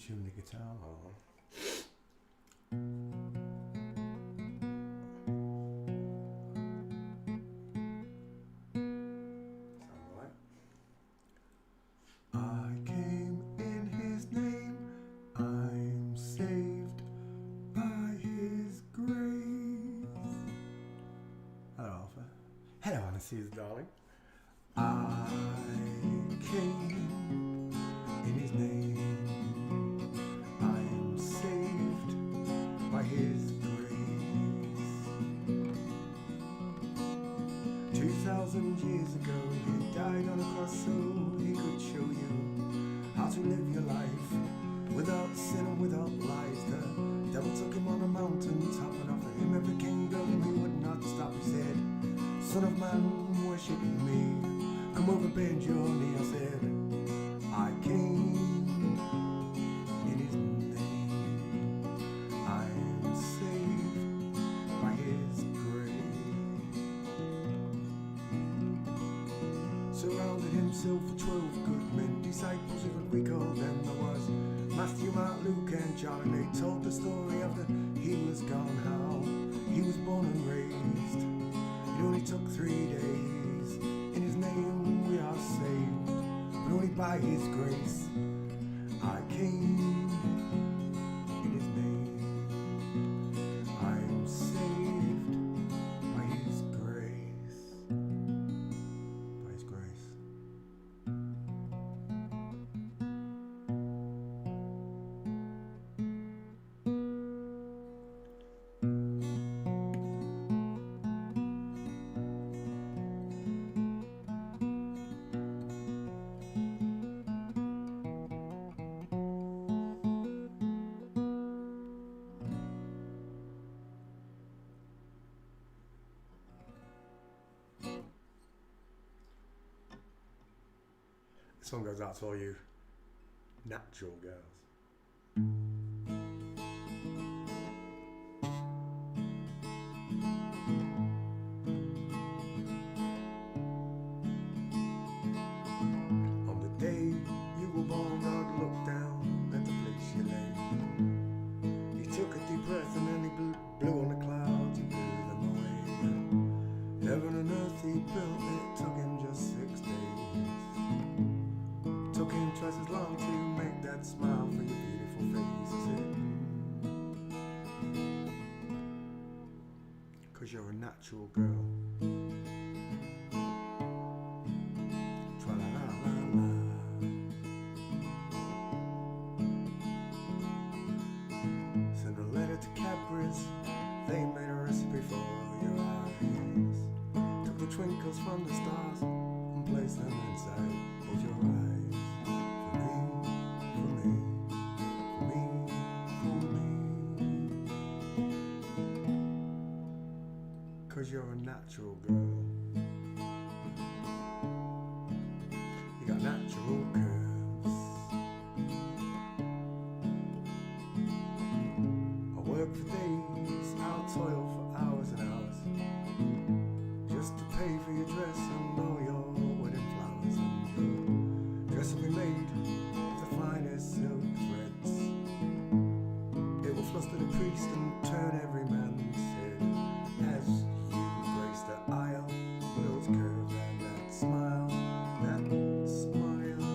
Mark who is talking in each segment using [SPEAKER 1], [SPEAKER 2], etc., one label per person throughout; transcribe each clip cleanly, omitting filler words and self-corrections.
[SPEAKER 1] tune the guitar on. Sound right? I came in his name, I'm saved by his grace. Hello, Alpha. Hello, Anastasia, darling. I came in his name, I am saved by his grace. 2,000 years ago he died on a cross so he could show you how to live your life without sin and without lies. The devil took him on a mountain top and offered him every kingdom. He would not stop. He said, "Son of man, worship me, come over, bend your knee." I said, I came in his name, I am saved by his grace. Surrounded himself with 12 good men, disciples is what we call them. There was Matthew, Mark, Luke and John, and they told the story of the he was gone, how he was born and raised. It only took 3 days. In his name we are saved, but only by his grace. I came in his name, I am saved by his grace. By his grace. This song goes out to all you natural girls. On the day you were born, God looked down at the place you lay. He took a deep breath and then he blew on the clouds, he blew them away. Heaven and earth he built, it took him just 6 days. Took him twice as long to make that smile for your beautiful face. I said, 'cause you're a natural girl. Tra-la-la-la-la. Sent a letter to Cadbury's, they made a recipe for your eyes. Took the twinkles from the stars and placed them inside both your eyes. Cause you're a natural girl. You got natural curves. I work for days, I'll toil for hours and hours, just to pay for your dress and all your wedding flowers. And your dress will be made of the finest silk threads. It will fluster the priest and turn every man's head as the aisle with those curves and that smile, that smile.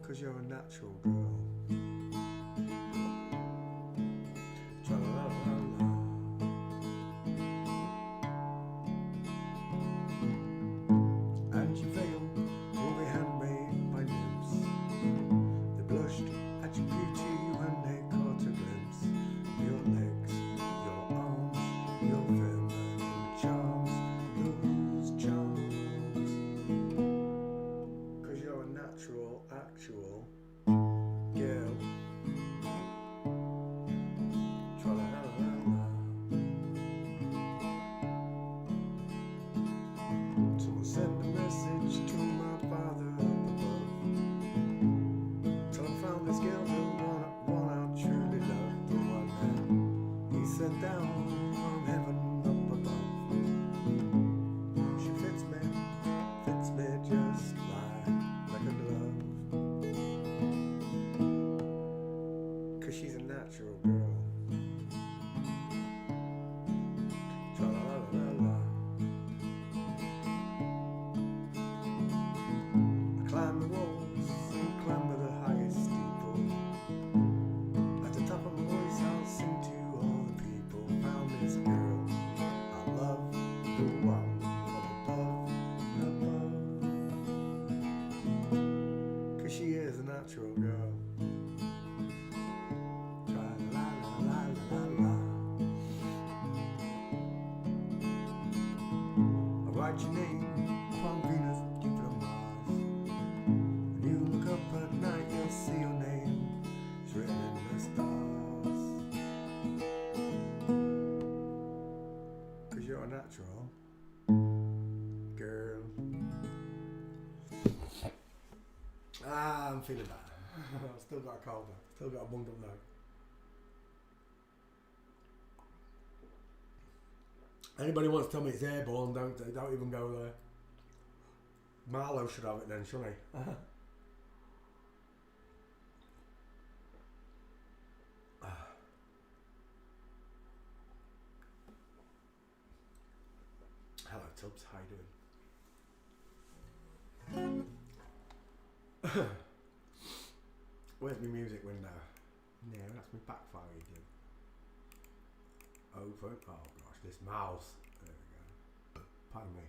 [SPEAKER 1] 'Cause you're a natural girl. Tra-la-la-la-la. And your veil will be handmade by nymphs. They blushed at your beauty when they caught a glimpse of your legs, your arms, your feminine charms, those charms. 'Cause you're a natural, actual girl. Tra-la-la-la-la-la-la. I write your name upon Venus, Jupiter, Mars. When you look up at night, you'll see your name. It's written in the stars. 'Cause you're a natural girl. I'm feeling bad. I've still got a cold though. Still got a bunged up nose. Anybody wants to tell me it's airborne, don't even go there. Marlowe should have it then, shouldn't he? Hello Tubbs, how you doing? Where's my music window? No, that's my backfire you do. Open. Oh gosh, this mouse. There we go. Pardon me.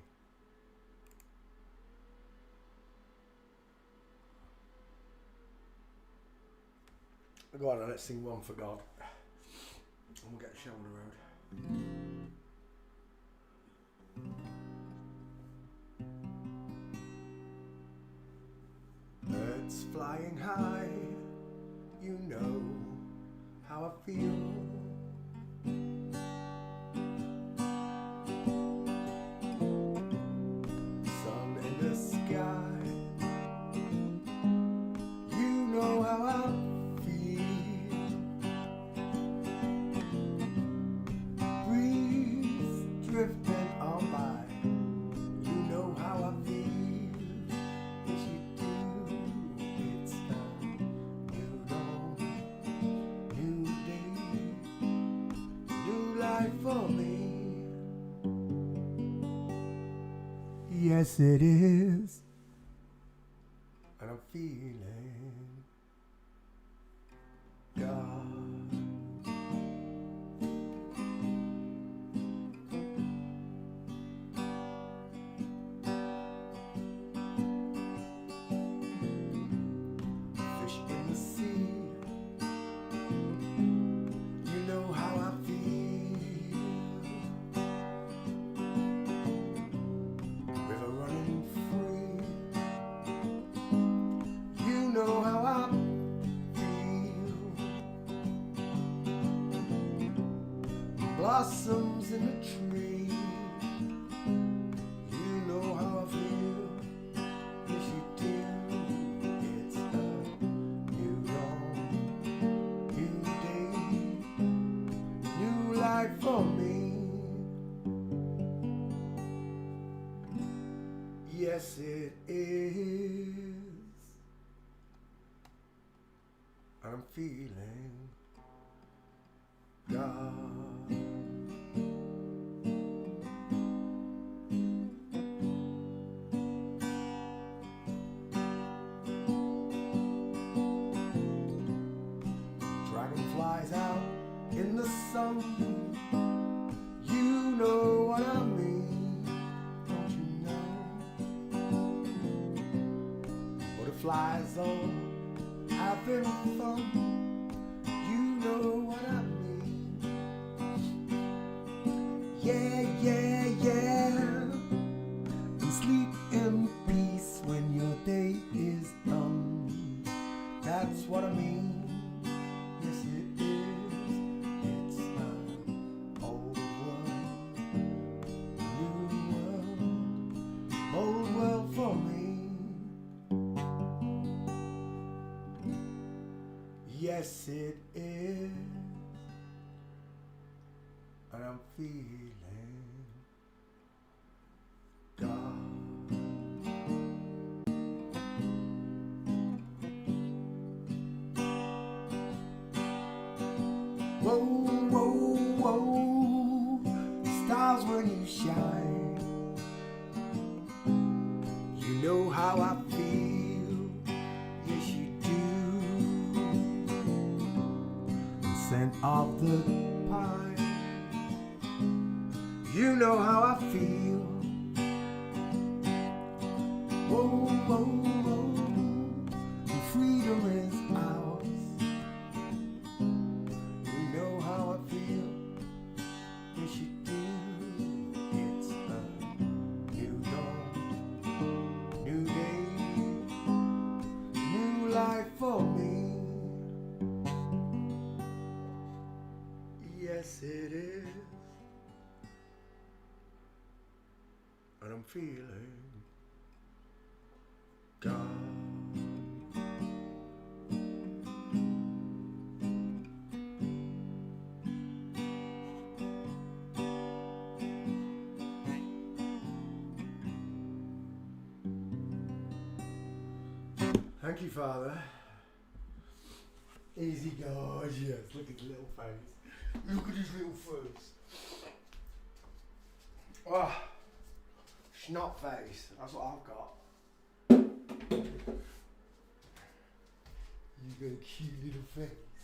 [SPEAKER 1] Go on, let's sing One for God. And we'll get a show on the road. Birds flying high, you know how I feel. Sun in the sky, you know how I feel. Breeze drifting on by, you know how I feel. Yes, you do. It's a new dawn, new day, new life for me. Yes, it is. And I'm feeling God. Fish in the sea, you know how I feel. River running free, you know how I feel. Blossoms in the tree, you know how I feel. Yes, you do. It's a new dawn, new day, new life for me. Yes, it is. I'm feeling God. Dragonflies out in the sun, you know what I mean, don't you know? Butterflies all having fun, you know what I mean. Yeah, yeah, yeah. And sleep in peace when your day is done. That's what I mean. Yes, it is. It's an old world, new world, old world for me. Yes, it is. And I'm feeling God. Whoa, whoa, whoa, stars when you shine, you know how I feel. Yes, you do. Scent of the pine, you know how I feel. Whoa, whoa, whoa, freedom is feeling gone. Thank you, Father. Easy gorgeous. Look at the little face. Look at his little face. Oh, snot face. That's what I've got. You got a cute little face.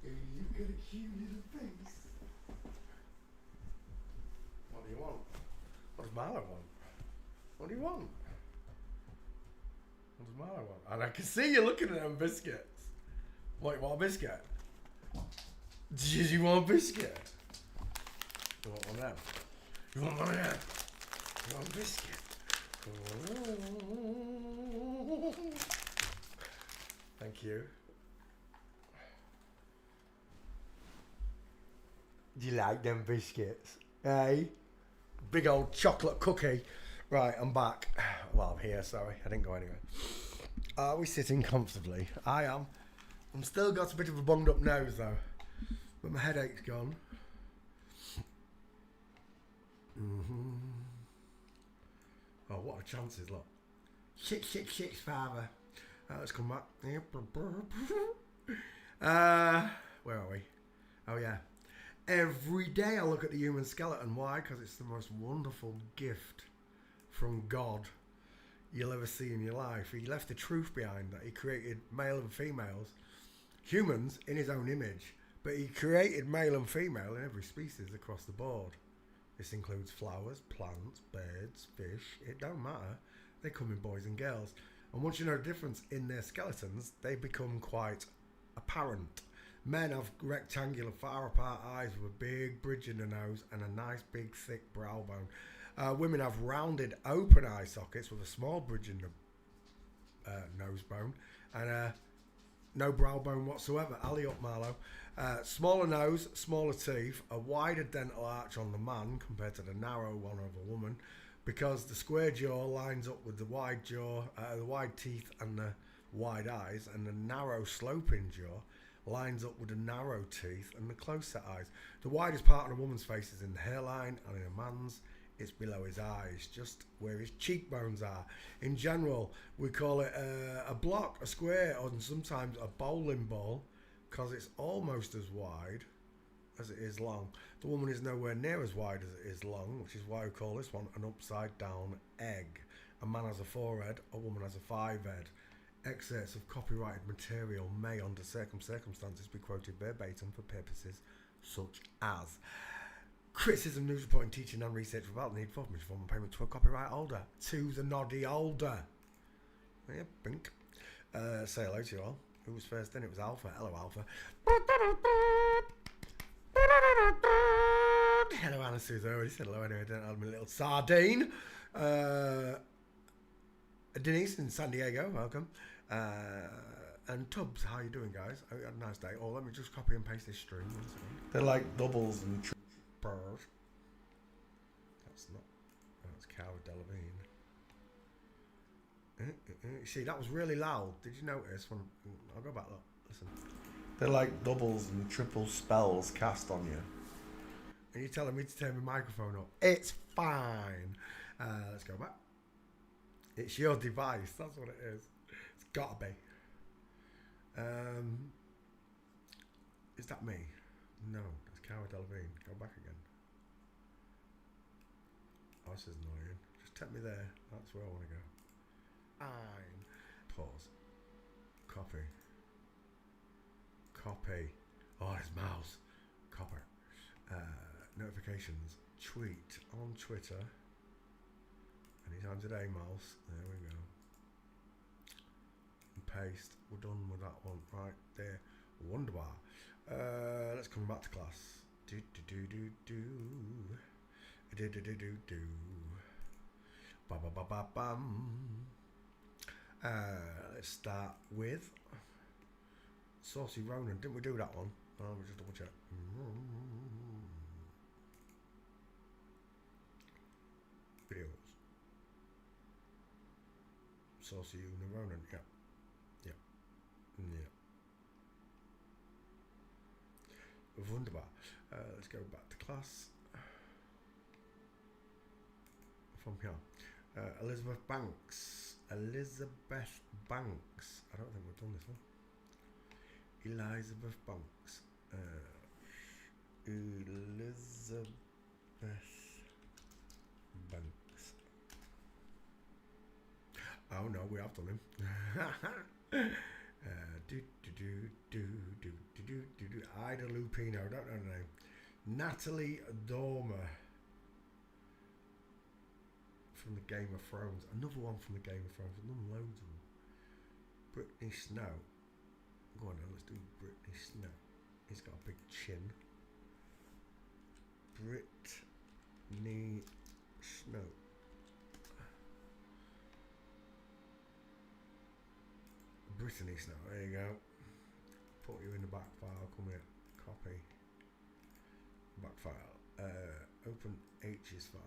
[SPEAKER 1] You got a cute little face. What do you want? What does Marlo want? What do you want? What does Marlo want? And I can see you looking at them biscuits. What, you want a biscuit? Do you want a biscuit? You want one of them? You want one of them? You want a biscuit? Thank you. Do you like them biscuits? Hey? Big old chocolate cookie. Right, I'm back. Well, I'm here, sorry. I didn't go anywhere. Are we sitting comfortably? I am. I'm still got a bit of a bunged up nose though. But my headache's gone. Oh, what are the chances, look. 666, Father. Let's come back. Where are we? Oh, yeah. Every day I look at the human skeleton. Why? Because it's the most wonderful gift from God you'll ever see in your life. He left the truth behind that he created male and females, humans in his own image, but he created male and female in every species across the board. This includes flowers, plants, birds, fish. It don't matter. They come in boys and girls. And once you know the difference in their skeletons, they become quite apparent. Men have rectangular, far apart eyes with a big bridge in the nose and a nice, big, thick brow bone. Women have rounded, open eye sockets with a small bridge in the nose bone and no brow bone whatsoever. Alley up, Marlo. Smaller nose, smaller teeth, a wider dental arch on the man compared to the narrow one of a woman, because the square jaw lines up with the wide jaw, the wide teeth and the wide eyes, and the narrow sloping jaw lines up with the narrow teeth and the close set eyes. The widest part of a woman's face is in the hairline, and in a man's it's below his eyes, just where his cheekbones are. In general, we call it a block, a square, or sometimes a bowling ball, because it's almost as wide as it is long. The woman is nowhere near as wide as it is long, which is why we call this one an upside down egg. A man has a forehead, a woman has a five-head. Excerpts of copyrighted material may, under certain circumstances, be quoted verbatim for purposes such as criticism, news reporting, teaching and research without the need for permission, form of payment to a copyright holder. To the noddy holder. Yeah, bink. Say hello to you all. Who was first then? It was Alpha. Hello, Alpha. Hello, Anna Suze. I already said hello anyway. I don't have my little sardine. Denise in San Diego, welcome. And Tubbs, how you doing, guys? I had a nice day. Oh, let me just copy and paste this stream. They're like doubles and triples. That's not. That's Cara Delevingne. See, that was really loud. Did you notice? I'll go back. Look, listen. They're like doubles and triple spells cast on you. And you're telling me to turn my microphone up. It's fine. Let's go back. It's your device. That's what it is. It's gotta be. Is that me? No, that's Cara Delevingne. Go back again. Oh, this is annoying. Just take me there. That's where I want to go. Pause. Copy. Oh, there's mouse. Copper. Notifications. Tweet on Twitter. Anytime today, mouse. There we go. And paste. We're done with that one. Right there. Wonderbar. Let's come back to class. Do. Ba ba ba ba bam. Let's start with Saucy Ronan. Didn't we do that one? Oh, we'll just double check. Videos. Saucy Una Ronan. Yeah. Yeah. Yeah. Wunderbar. Let's go back to class. From here. Elizabeth Banks. Elizabeth Banks. I don't think we've done this one. Elizabeth Banks. Elizabeth Banks. Oh no, we have done him. Ida Lupino, don't know the name. Natalie Dormer from the Game of Thrones. Another one from the Game of Thrones. I've done loads of them. Brittany Snow. Go on then, let's do Brittany Snow. He's got a big chin. Brittany Snow. Brittany Snow, there you go. Put you in the back file, come here. Copy. Back file. Open H's file.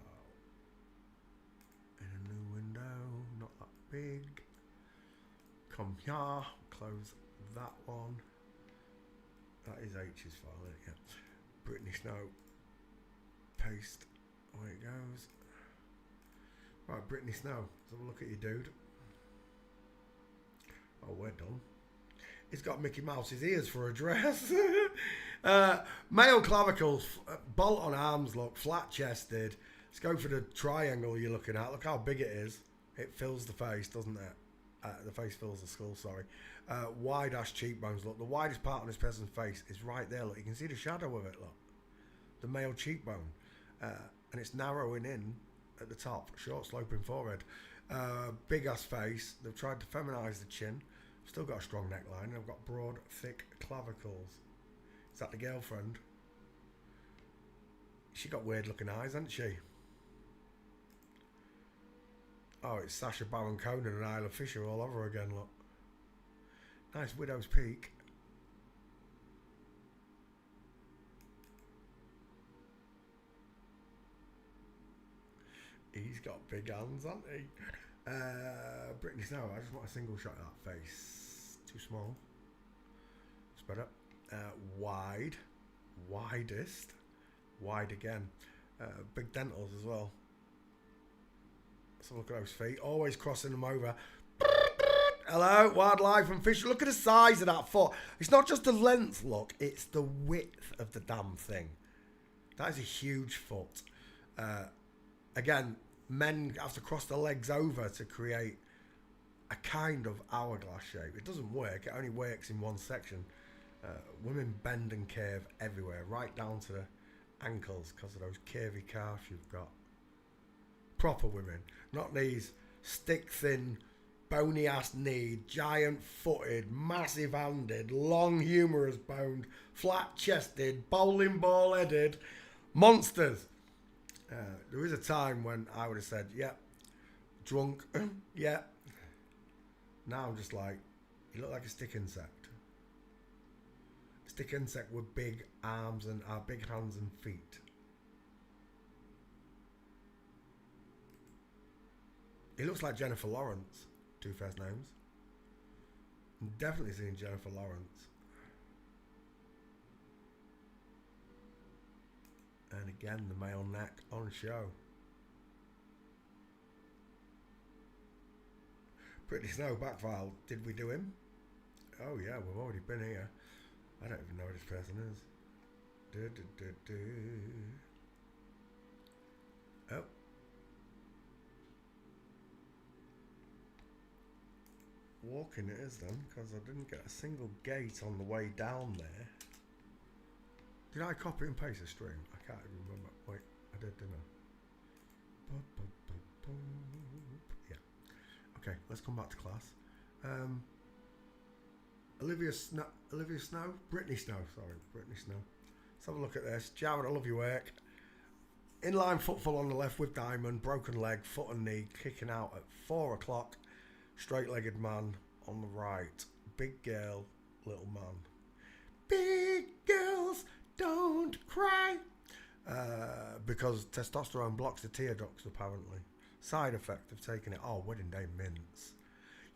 [SPEAKER 1] In a new window, not that big. Come here, close that one. That is H's file, isn't it? Yeah. Brittany Snow. Paste. Away it goes. Right, Brittany Snow. Let's have a look at you, dude. Oh, we're done. He's got Mickey Mouse's ears for a dress. Male clavicles, bolt on arms look, flat chested. Let's go for the triangle you're looking at. Look how big it is. It fills the face, doesn't it? The face fills the skull, sorry. Wide ass cheekbones, look. The widest part on this person's face is right there, look. You can see the shadow of it, look. The male cheekbone. And it's narrowing in at the top. Short sloping forehead. Big ass face. They've tried to feminise the chin. Still got a strong neckline. I've got broad, thick clavicles. Is that the girlfriend? She got weird looking eyes, hasn't she? Oh, it's Sacha Baron Cohen and Isla Fisher all over again, look. Nice widow's peak. He's got big hands, hasn't he? Brittany Snow, I just want a single shot of that face. Too small. Spread up. Wide. Widest. Wide again. Big dentals as well. Let's have a look at those feet. Always crossing them over. Hello, wildlife and fish. Look at the size of that foot. It's not just the length, look. It's the width of the damn thing. That is a huge foot. Again, men have to cross their legs over to create a kind of hourglass shape. It doesn't work. It only works in one section. Women bend and curve everywhere, right down to the ankles because of those curvy calves you've got. Proper women, not these stick-thin, bony-ass kneed, giant-footed, massive-handed, long humerus boned, flat-chested, bowling ball-headed monsters. There is a time when I would have said, yeah, drunk, yeah. Now I'm just like, you look like a stick insect. A stick insect with big arms and big hands and feet. He looks like Jennifer Lawrence. Two first names. I'm definitely seen Jennifer Lawrence. And again, the male neck on show. Brittany Snow, backfile. Did we do him? Oh yeah, we've already been here. I don't even know who this person is. Oh. Walking it is then, because I didn't get a single gate on the way down there. Did I copy and paste the stream? I can't even remember. Wait, I did, didn't I? Yeah. Okay, let's come back to class. Olivia Snow? Brittany Snow, sorry. Brittany Snow. Let's have a look at this. Jared, I love your work. Inline footfall on the left with diamond, broken leg, foot and knee, kicking out at 4 o'clock. Straight-legged man on the right. Big girl, little man. Big girls don't cry. Because testosterone blocks the tear ducts, apparently. Side effect of taking it. Oh, wedding day mints.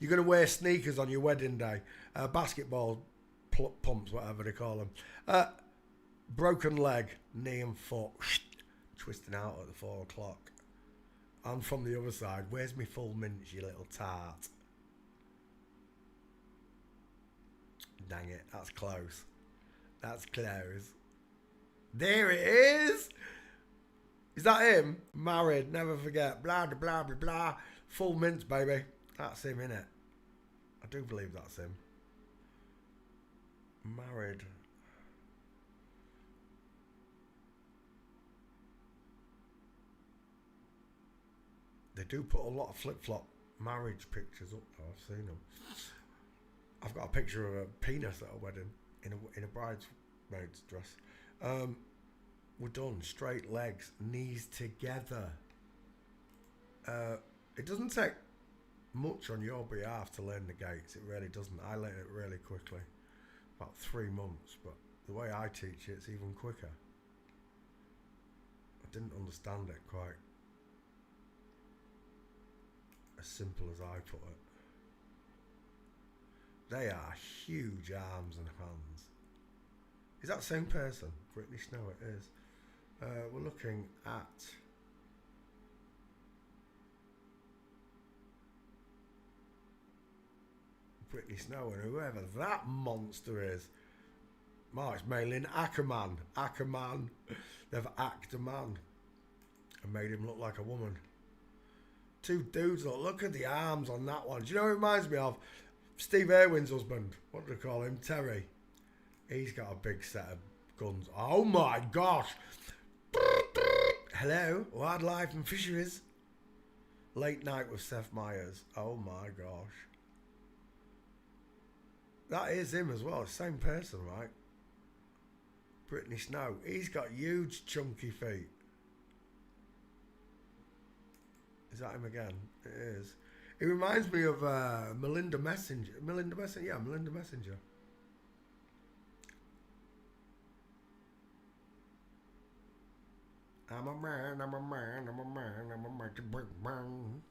[SPEAKER 1] You're going to wear sneakers on your wedding day. Basketball pumps, whatever they call them. Broken leg, knee and foot. Twisting out at the 4 o'clock. I'm from the other side. Where's me full mints, you little tart? Dang it, that's close. That's close. There it is! Is that him? Married, never forget. Blah, blah, blah, blah, blah. Full mints, baby. That's him, innit? I do believe that's him. Married. They do put a lot of flip-flop marriage pictures up though. I've seen them. I've got a picture of a penis at a wedding in a bridesmaid's dress. We're done. Straight legs, knees together. It doesn't take much on your behalf to learn the gates. It really doesn't. I learned it really quickly. About 3 months. But the way I teach it, it's even quicker. I didn't understand it quite as simple as I put it. They are huge arms and hands. Is that the same person? Brittany Snow, it is. We're looking at Brittany Snow and whoever that monster is. It's Malin Ackerman. Ackerman. They've acted a man and made him look like a woman. 2 dudes, look at the arms on that one. Do you know what it reminds me of? Steve Irwin's husband. What do they call him? Terry. He's got a big set of guns. Oh my gosh. Hello, wildlife and fisheries. Late night with Seth Meyers. Oh my gosh. That is him as well. Same person, right? Brittany Snow. He's got huge chunky feet. Is that him again? It is. It reminds me of Melinda Messenger. Melinda Messenger? Yeah, Melinda Messenger. I'm a man, I'm a man, I'm a man, I'm a man to break man.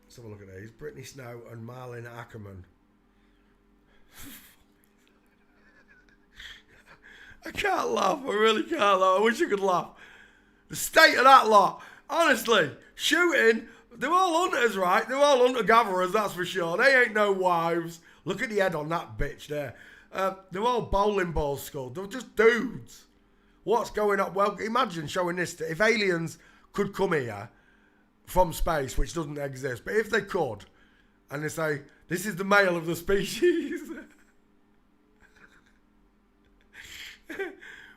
[SPEAKER 1] Let's have a look at these. Brittany Snow and Marlon Ackerman. I can't laugh. I really can't laugh. I wish I could laugh. The state of that lot. Honestly, shooting. They're all hunters, right? They're all hunter-gatherers, that's for sure. They ain't no wives. Look at the head on that bitch there. They're all bowling ball skull. They're just dudes. What's going on? Well, imagine showing this. If aliens could come here from space, which doesn't exist, but if they could, and they say, this is the male of the species.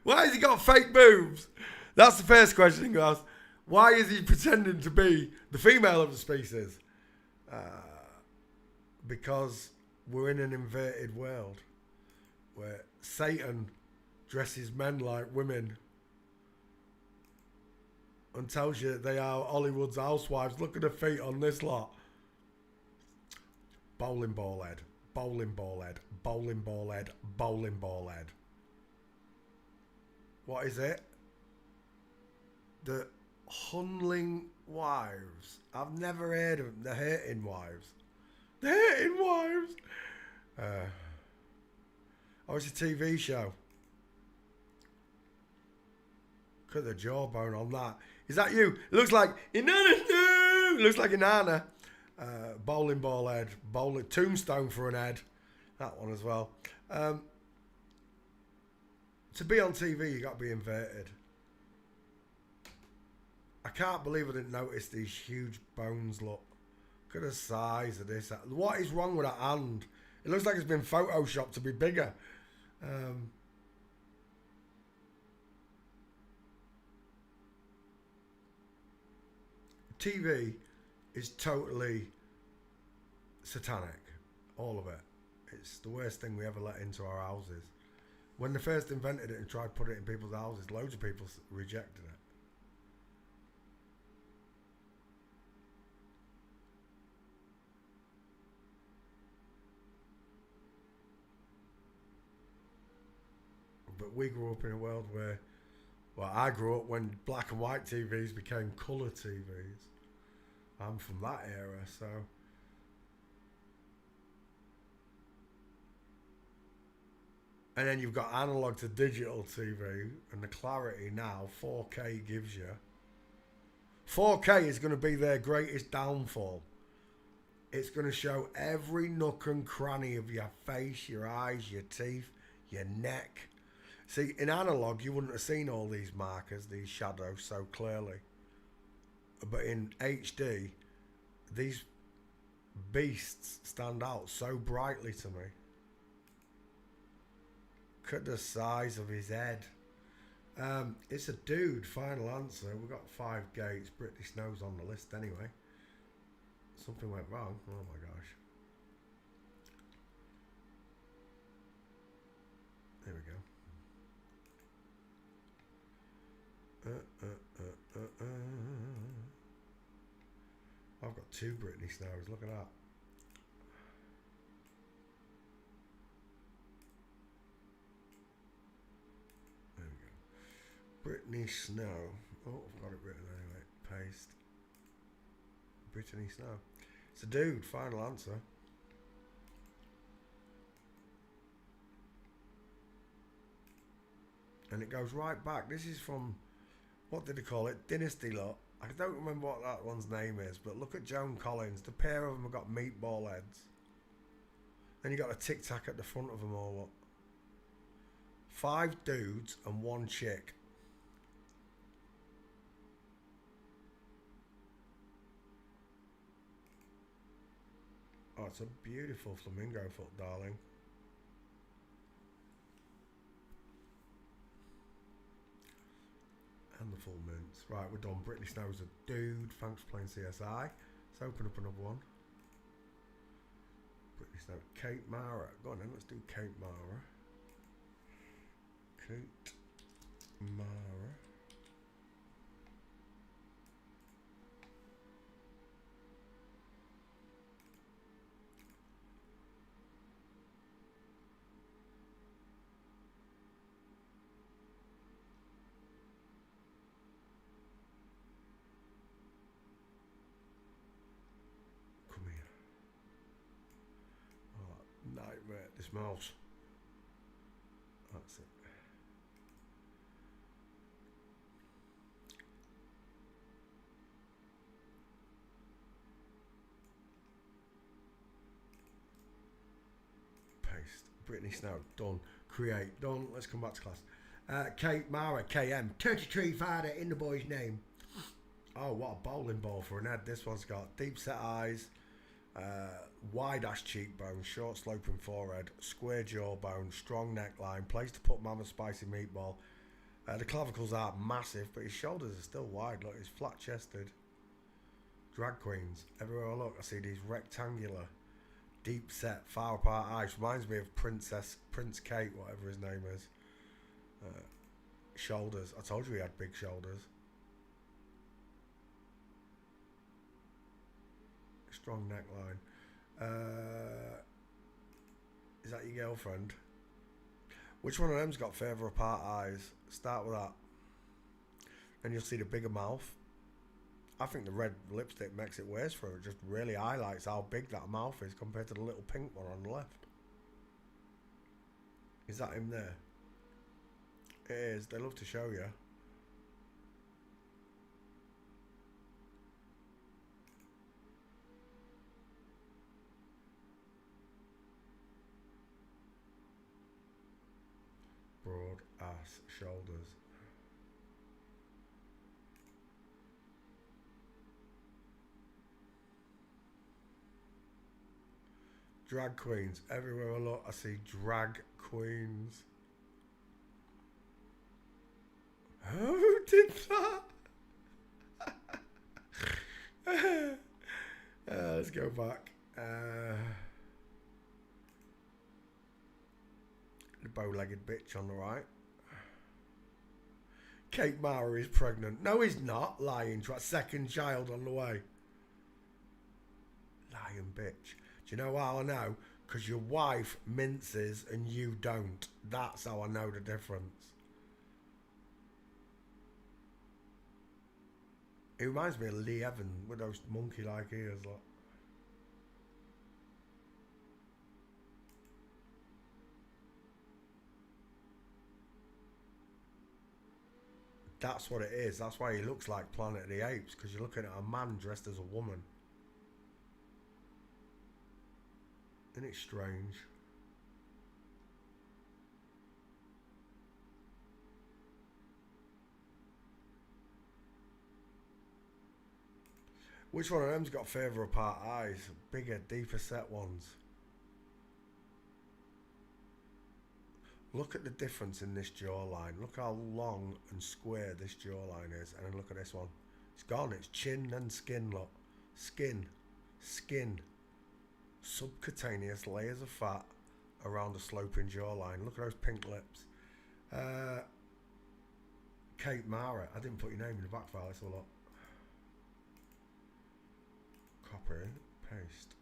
[SPEAKER 1] Why has he got fake boobs? That's the first question, guys. Why is he pretending to be the female of the species? Because we're in an inverted world where Satan dresses men like women and tells you they are Hollywood's housewives. Look at the feet on this lot. Bowling ball head, bowling ball head, bowling ball head, bowling ball head. What is it? The Hunling Wives. I've never heard of them. The Hating Wives. The Hating Wives. It's a TV show. Look at the jawbone on that. Is that you? It looks like Inanna. It looks like Inanna. Bowling ball head. Bowling tombstone for an head. That one as well. To be on TV, you got to be inverted. I can't believe I didn't notice these huge bones. Look at the size of this. What is wrong with that hand? It looks like it's been photoshopped to be bigger. TV is totally satanic. All of it. It's the worst thing we ever let into our houses. When they first invented it and tried to put it in people's houses, loads of people rejected it. But we grew up in a world where Well, I grew up when black and white TVs became colour TVs. I'm from that era, so. And then you've got analog to digital TV, and the clarity now 4K gives you. 4K is going to be their greatest downfall. It's going to show every nook and cranny of your face, your eyes, your teeth, your neck. See, in analog, you wouldn't have seen all these markers, these shadows so clearly. But in HD, these beasts stand out so brightly to me. Look at the size of his head. It's a dude, final answer. We've got 5 gates. Brittany Snow's on the list anyway. Something went wrong. Oh my gosh. There we go. I've got 2 Brittany Snows. Look at that. There we go. Brittany Snow. Oh, I've got it written anyway. Paste. Brittany Snow. It's a dude. Final answer. And it goes right back. This is from, what did they call it? Dynasty lot. I don't remember what that one's name is, but look at Joan Collins. The pair of them have got meatball heads. Then you got a tic tac at the front of them all. Look. 5 dudes and 1 chick. Oh, it's a beautiful flamingo foot, darling. And the full mints. Right, we're done. Brittany Snow's a dude. Thanks for playing CSI. Let's open up another one. Brittany Snow. Kate Mara. Go on then, let's do Kate Mara. Kate Mara. Nightmare, this mouse. That's it. Paste. Brittany Snow, done. Create, done. Let's come back to class. Kate Mara, KM. 33 father in the boy's name. Oh, what a bowling ball for an head. This one's got deep set eyes. Wide ass cheekbone, short sloping forehead, square jawbone, strong neckline, place to put mama's spicy meatball. The clavicles are massive, but his shoulders are still wide. Look, he's flat chested. Drag queens. Everywhere I look, I see these rectangular, deep set, far apart eyes. Reminds me of Prince Kate, whatever his name is. Shoulders. I told you he had big shoulders. Strong neckline. Is that your girlfriend? Which one of them's got further apart eyes? Start with that. And you'll see the bigger mouth. I think the red lipstick makes it worse for her. It just really highlights how big that mouth is compared to the little pink one on the left. Is that him there? It is. They love to show you. Broad ass shoulders. Drag queens. Everywhere I look, I see drag queens. Who did that? Let's go back. The bow-legged bitch on the right. Kate Mara is pregnant. No, he's not. Lying. Second child on the way. Lying bitch. Do you know how I know? Because your wife minces and you don't. That's how I know the difference. He reminds me of Lee Evans with those monkey-like ears. Like. That's what it is. That's why he looks like Planet of the Apes, because you're looking at a man dressed as a woman. Isn't it strange? Which one of them's got further apart eyes? Bigger, deeper set ones. Look at the difference in this jawline. Look how long and square this jawline is. And then look at this one. It's gone. It's chin and skin, look. Skin. Skin. Subcutaneous layers of fat around a sloping jawline. Look at those pink lips. Kate Mara. I didn't put your name in the back file. Let's have a look. Copy. Paste.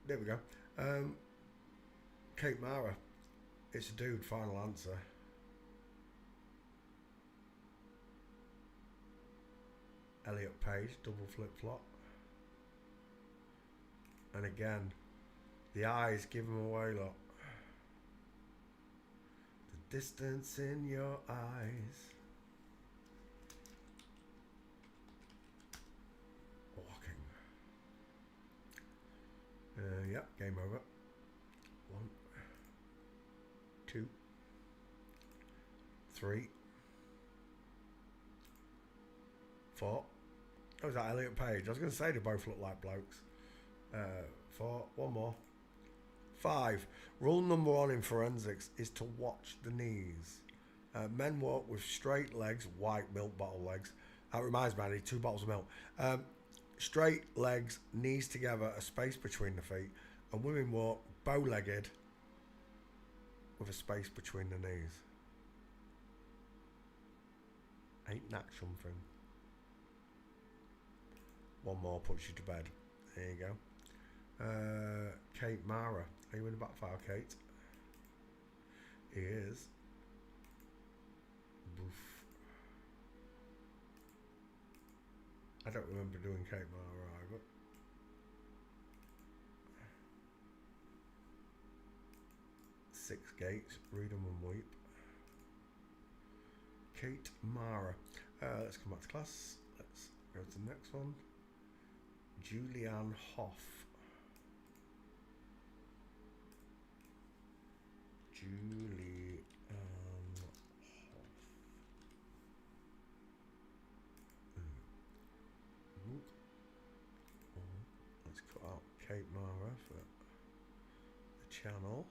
[SPEAKER 1] There we go. Kate Mara. It's a dude, final answer. Elliot Page, double flip flop. And again, the eyes give them away, look. The distance in your eyes. Yep, game over. 1, 2, 3, 4. Oh, is that Elliot Page? I was going to say they both look like blokes. 4, one more. 5. Rule number 1 in forensics is to watch the knees. Men walk with straight legs, white milk bottle legs. That reminds me, I need 2 bottles of milk. Straight legs, knees together, a space between the feet, and women walk bow-legged with a space between the knees. Ain't that something? One more puts you to bed. There you go. Kate Mara. Are you in the back file, Kate? He is. Boof. I don't remember doing Kate Mara either. Six Gates, read them and weep. Kate Mara. Let's come back to class. Let's go to the next one. Julianne Hough. Julianne Hough. Let's cut out Kate Mara for the channel.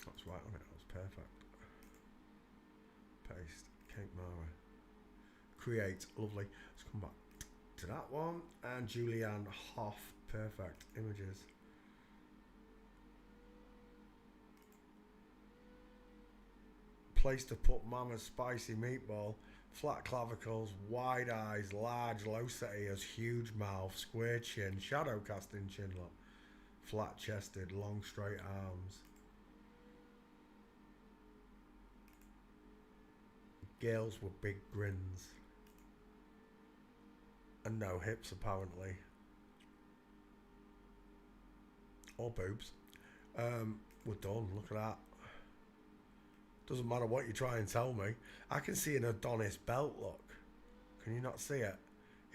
[SPEAKER 1] That's right on it, that was perfect. Paste, Kate Mara. Create, lovely. Let's come back to that one. And Julianne Hough, perfect. Images. Place to put Mama's spicy meatball. Flat clavicles, wide eyes, large low set ears, huge mouth, square chin, shadow casting chin look. Flat chested, long straight arms. Girls with big grins. And no hips apparently. Or boobs. We're done, look at that. Doesn't matter what you try and tell me. I can see an Adonis belt, look. Can you not see it?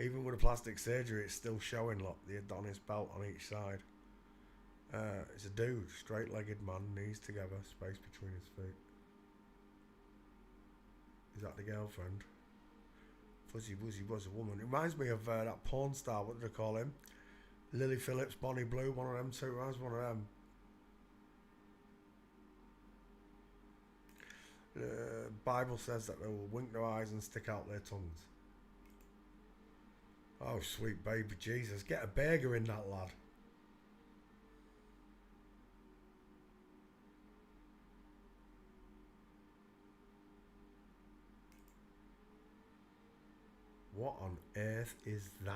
[SPEAKER 1] Even with a plastic surgery, it's still showing, look, the Adonis belt on each side. It's a dude, straight-legged man, knees together, space between his feet. Is that the girlfriend? Fuzzy Wuzzy was a woman. It reminds me of that porn star, what did I call him? Lily Phillips, Bonnie Blue, one of them two. It reminds me of one of them. Bible says that they will wink their eyes and stick out their tongues. Oh, sweet baby Jesus. Get a burger in that, lad. What on earth is that?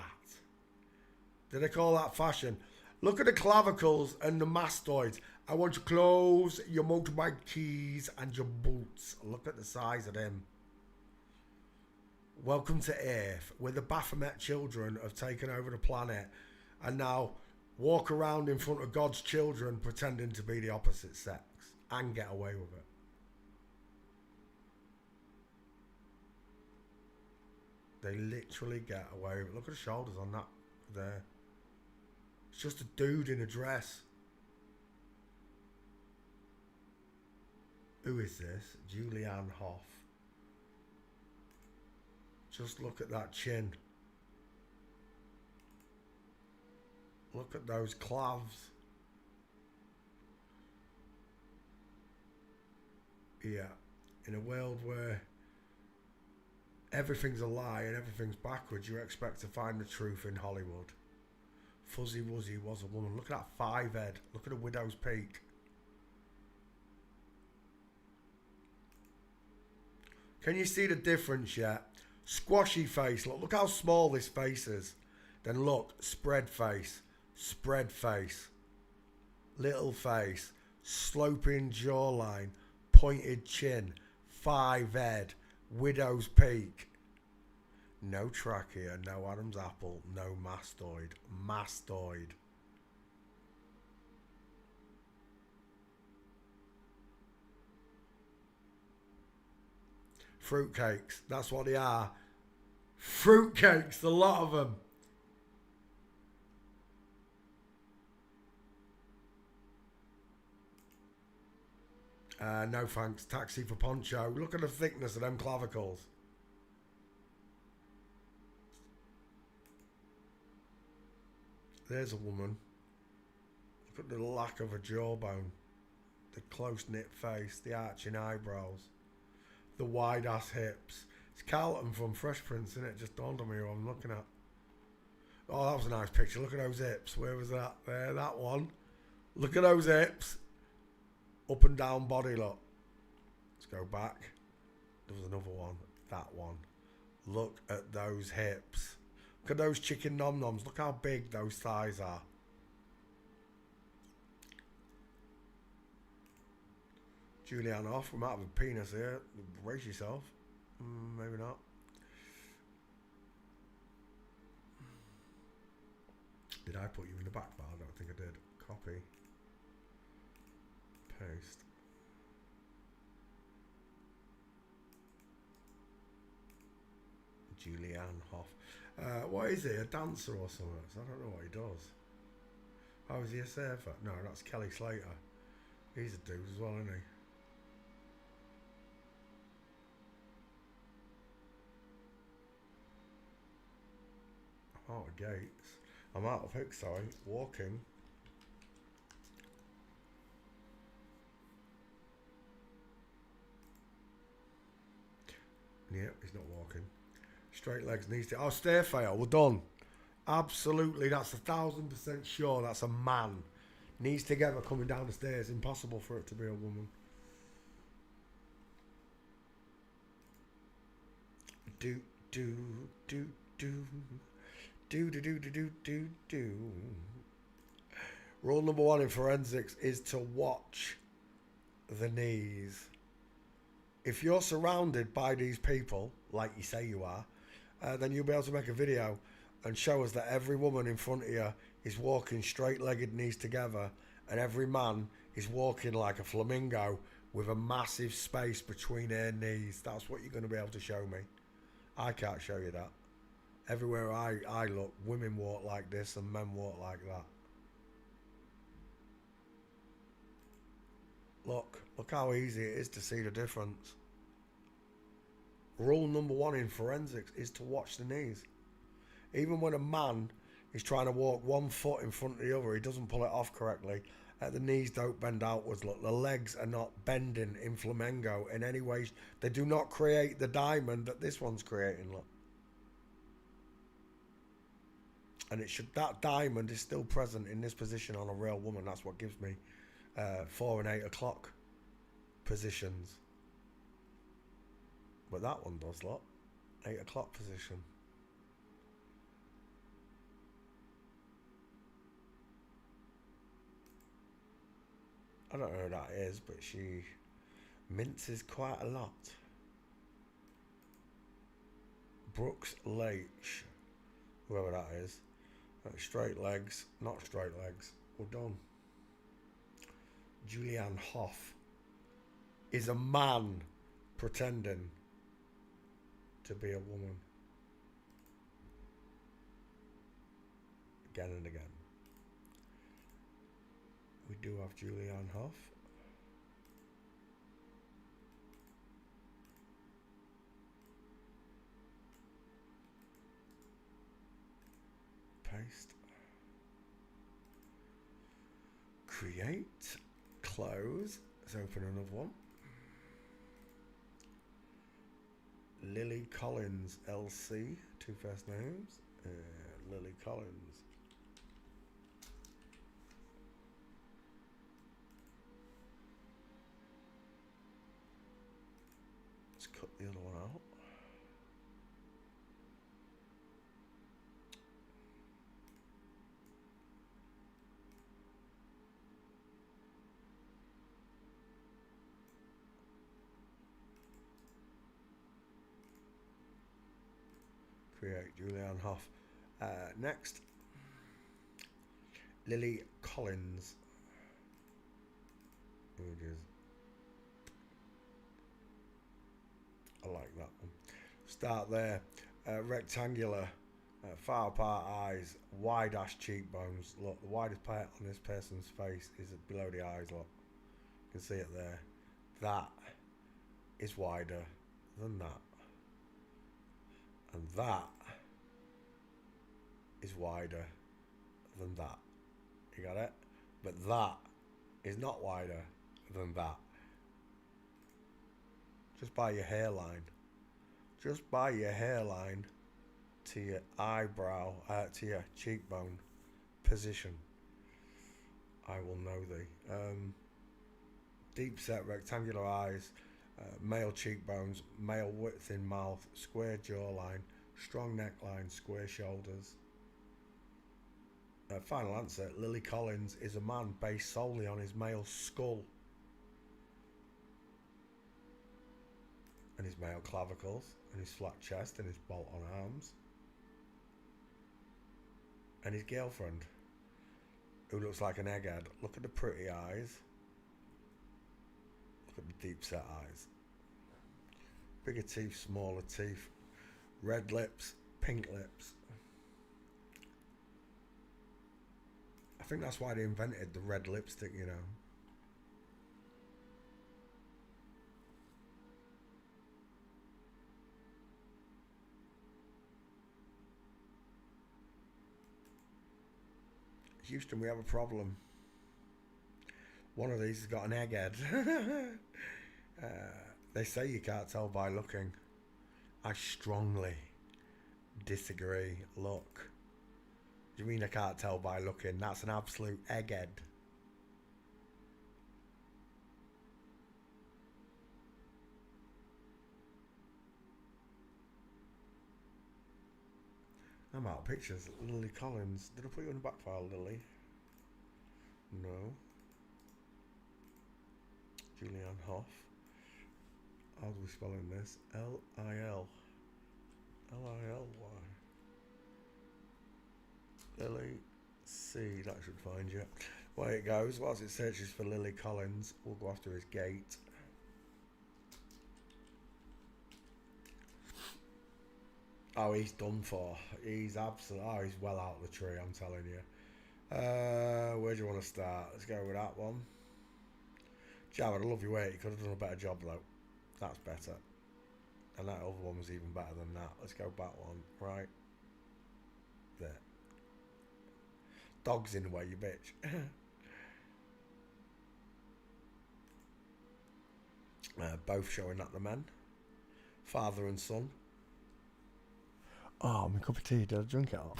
[SPEAKER 1] Do they call that fashion? Look at the clavicles and the mastoids. I want your clothes, your motorbike keys, and your boots. Look at the size of them. Welcome to Earth, where the Baphomet children have taken over the planet and now walk around in front of God's children pretending to be the opposite sex and get away with it. They literally get away with it. Look at the shoulders on that there. It's just a dude in a dress. Who is this? Julianne Hough. Just look at that chin. Look at those clavs. Yeah. In a world where everything's a lie and everything's backwards, you expect to find the truth in Hollywood. Fuzzy Wuzzy was a woman. Look at that 5 head. Look at a widow's peak. Can you see the difference yet? Squashy face. Look how small this face is. Then look, spread face. Spread face. Little face. Sloping jawline. Pointed chin. 5 head. Widow's peak. No trachea, no Adam's apple, no mastoid. Mastoid. Fruitcakes, that's what they are. Fruitcakes, a lot of them. No thanks, taxi for Poncho. Look at the thickness of them clavicles. There's a woman. Look at the lack of a jawbone. The close-knit face, the arching eyebrows, the wide-ass hips. It's Carlton from Fresh Prince, isn't it? Just dawned on me what I'm looking at. Oh, that was a nice picture. Look at those hips. Where was that? There, that one. Look at those hips. Up and down body, look. Let's go back. There was another one. That one. Look at those hips. Look at those chicken nom-noms. Look how big those thighs are. Julianne Hough, we might have a penis here. Brace yourself. Maybe not. Did I put you in the back bar? I don't think I did. Copy. Paste. Julianne Hough. What is he? A dancer or something? I don't know what he does. Oh, is he a surfer? No, that's Kelly Slater. He's a dude as well, isn't he? I'm out of gates. I'm out of hooks, sorry. Walking. Yeah, he's not walking. Straight legs, knees to... Oh, stair fail. We're done. Absolutely. That's 1,000% sure. That's a man. Knees together coming down the stairs. Impossible for it to be a woman. Do, do, do, do. Do, do, do, do, do, do, do. Rule number 1 in forensics is to watch the knees. If you're surrounded by these people, like you say you are, then you'll be able to make a video and show us that every woman in front of you is walking straight-legged, knees together, and every man is walking like a flamingo with a massive space between their knees. That's what you're going to be able to show me. I can't show you that. Everywhere I look, women walk like this and men walk like that. Look how easy it is to see the difference. Rule number 1 in forensics is to watch the knees. Even when a man is trying to walk one foot in front of the other, he doesn't pull it off correctly. The knees don't bend outwards. Look, the legs are not bending in flamenco in any way. They do not create the diamond that this one's creating. Look. And that diamond is still present in this position on a real woman. That's what gives me 4 and 8 o'clock positions. But that one does, look. 8 o'clock position. I don't know who that is, but she minces quite a lot. Brooks Leach, whoever that is. Straight legs, not straight legs. We're done. Julianne Hough is a man pretending to be a woman. Again and again. We do have Julianne Hough. Paste. Create. Close. Let's open another one. Lily Collins LC. Two first names. Lily Collins. Let's cut the other one out. Create Julianne Hough. Next, Lily Collins. Images. I like that one. Start there. Rectangular, far apart eyes, wide ash cheekbones. Look, the widest part on this person's face is below the eyes. Look, you can see it there. That is wider than that. And that is wider than that. You got it? But that is not wider than that. Just by your hairline. Just by your hairline to your eyebrow, to your cheekbone position. I will know thee. Deep set rectangular eyes. Male cheekbones, male width in mouth, square jawline, strong neckline, square shoulders. Final answer, Lily Collins is a man based solely on his male skull and his male clavicles and his flat chest and his bolt-on arms and his girlfriend who looks like an egghead. Look at the pretty eyes. Look at the deep set eyes. Bigger teeth, smaller teeth, red lips, pink lips. I think that's why they invented the red lipstick, you know. Houston, we have a problem. One of these has got an egghead. They say you can't tell by looking. I strongly disagree. Look. Do you mean I can't tell by looking? That's an absolute egghead. I'm out of pictures. Lily Collins. Did I put you in the back file, Lily? No. Julianne Hough. How do we spell in this? L-I-L. L-I-L-Y. Lily C. That should find you. Away it goes. Whilst it searches for Lily Collins, we'll go after his gate. Oh, he's done for. He's absolutely. Oh, he's well out of the tree, I'm telling you. Where do you want to start? Let's go with that one. Jared, I love your weight. You could have done a better job, though. That's better. And that other one was even better than that. Let's go back one. Right. There. Dog's in the way, you bitch. Both showing that the men. Father and son. Oh, my cup of tea. Did I drink it all?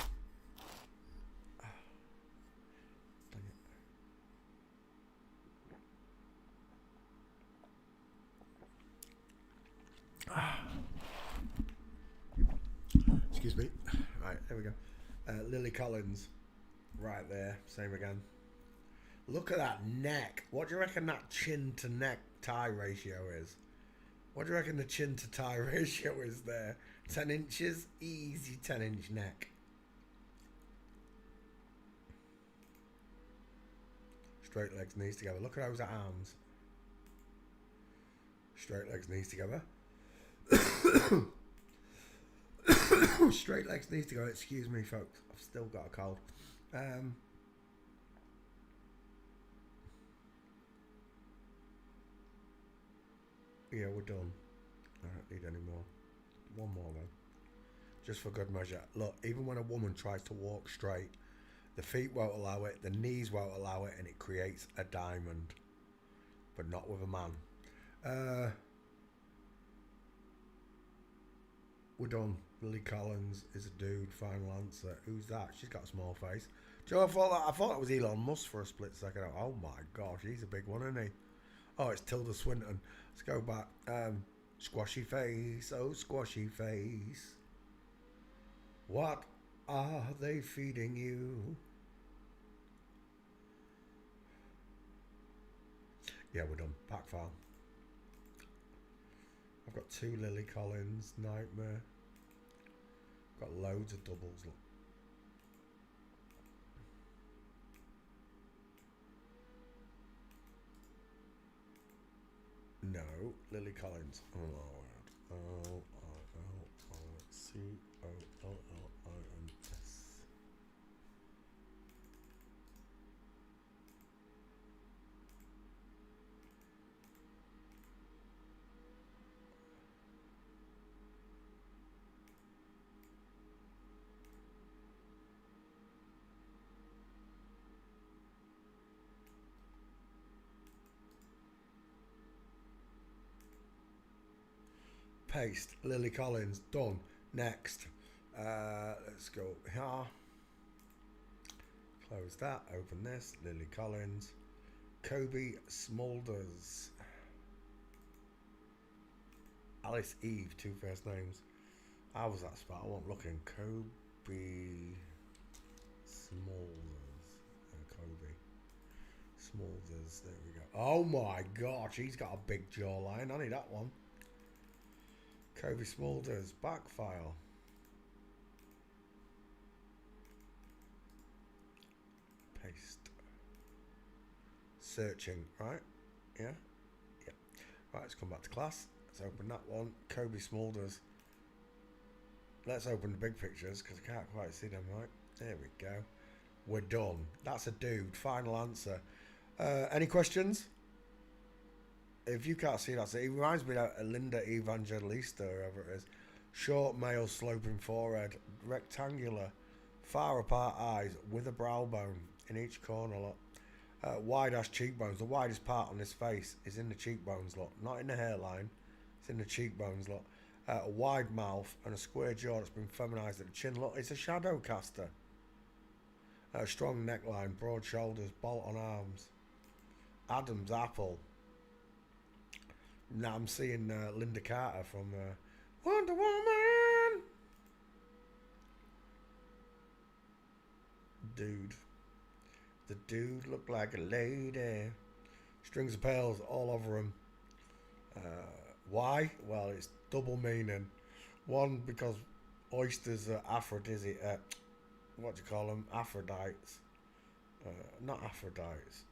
[SPEAKER 1] Excuse me. Right, there we go. Lily Collins, right there. Same again.
[SPEAKER 2] Look at that neck. What do you reckon that chin to neck tie ratio is? What do you reckon the chin to tie ratio is there? 10 inches? Easy 10-inch neck. Straight legs, knees together. Look at those arms. Straight legs, knees together. Straight legs, knees together. Excuse me, folks. I've still got a cold. Yeah, we're done. I don't need any more. One more then. Just for good measure. Look, even when a woman tries to walk straight, the feet won't allow it, the knees won't allow it, and it creates a diamond. But not with a man. We're done. Lily Collins is a dude. Final answer. Who's that? She's got a small face. Do you know, I thought that was Elon Musk for a split second. Oh my gosh, he's a big one, isn't he? Oh, it's Tilda Swinton. Let's go back. Squashy face, oh squashy face. What are they feeding you? Yeah, we're done. Pack file. I've got 2 Lily Collins. Nightmare. Got loads of doubles. Look. No, Lily Collins. L-I-L-C-O-L-L-I-N-S. Paste. Lily Collins. Done. Next. Let's go here. Close that. Open this. Lily Collins. Kobe Smulders. Alice Eve. 2 first names. How was that spot? I wasn't looking. Kobe Smulders. Kobe Smulders. There we go. Oh my gosh. He's got a big jawline. I need that one. Kobe Smulders, back file. Paste. Searching, right? Yeah? Yeah. Right, let's come back to class. Let's open that one. Kobe Smulders. Let's open the big pictures because I can't quite see them, right? There we go. We're done. That's a dude. Final answer. Any questions? If you can't see that, he reminds me of Linda Evangelista, whoever it is. Short, male, sloping forehead, rectangular, far apart eyes with a brow bone in each corner. Look, wide ass cheekbones. The widest part on his face is in the cheekbones. Look, not in the hairline. It's in the cheekbones. Look, a wide mouth and a square jaw that's been feminized at the chin. Look, it's a shadow caster. A strong neckline, broad shoulders, bolt on arms. Adam's apple. Now I'm seeing Linda Carter from Wonder Woman. Dude. The dude looked like a lady. Strings of pearls all over him. Why? Well, it's double meaning. One, because oysters are aphrodisiac. What do you call them? Aphrodites. Not Aphrodites.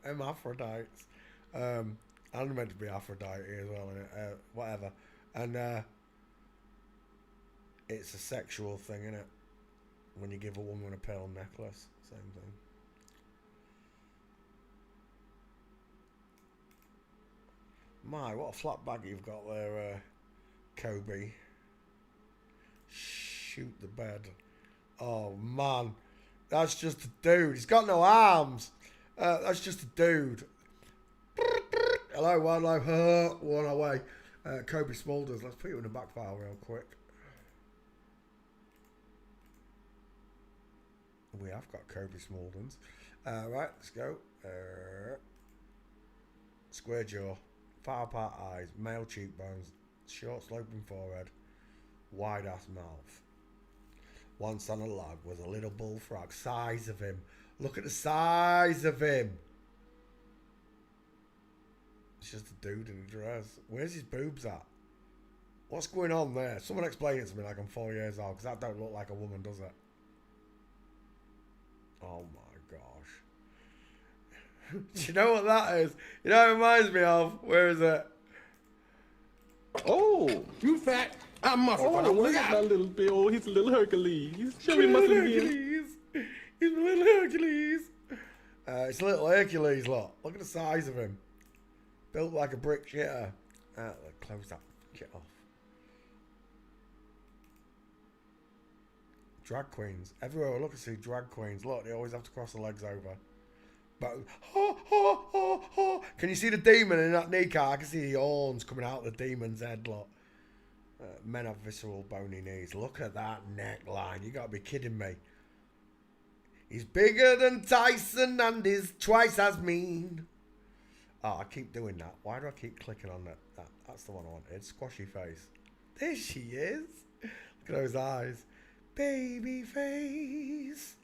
[SPEAKER 2] Hermaphrodites. I'm meant to be Aphrodite as well, whatever. And it's a sexual thing, isn't it? When you give a woman a pearl necklace, same thing. My, what a flat bag you've got there, Kobe. Shoot the bed. Oh man, that's just a dude. He's got no arms. That's just a dude. Hello, wildlife. One away. Kobe Smulders. Let's put you in the back file real quick. We have got Kobe Smulders. Right, let's go. Square jaw, far apart eyes, male cheekbones, short sloping forehead, wide ass mouth. Once on a log was a little bullfrog, size of him Look at the size of him. It's just a dude in a dress. Where's his boobs at? What's going on there? Someone explain it to me like I'm 4 years old, because that don't look like a woman, does it? Oh my gosh. Do you know what that is? You know what it reminds me of? Where is it?
[SPEAKER 3] Oh,
[SPEAKER 4] You fat, I'm muscle.
[SPEAKER 3] oh, look at that little bit. Oh, he's a little Hercules. Show me muscle again.
[SPEAKER 2] Hercules. He's a little Hercules. It's a little Hercules, look. Look at the size of him. Built like a brick shitter. Close that shit off. Drag queens. Everywhere I look, I see drag queens. Look, they always have to cross their legs over. But, can you see the demon in that kneecap? I can see the horns coming out of the demon's head, look. Men have visceral bony knees. Look at that neckline. You gotta be kidding me. He's bigger than Tyson and is twice as mean. Oh, I keep doing that. Why do I keep clicking on that? That's the one I wanted. Squashy face. There she is. Look at those eyes. Baby face.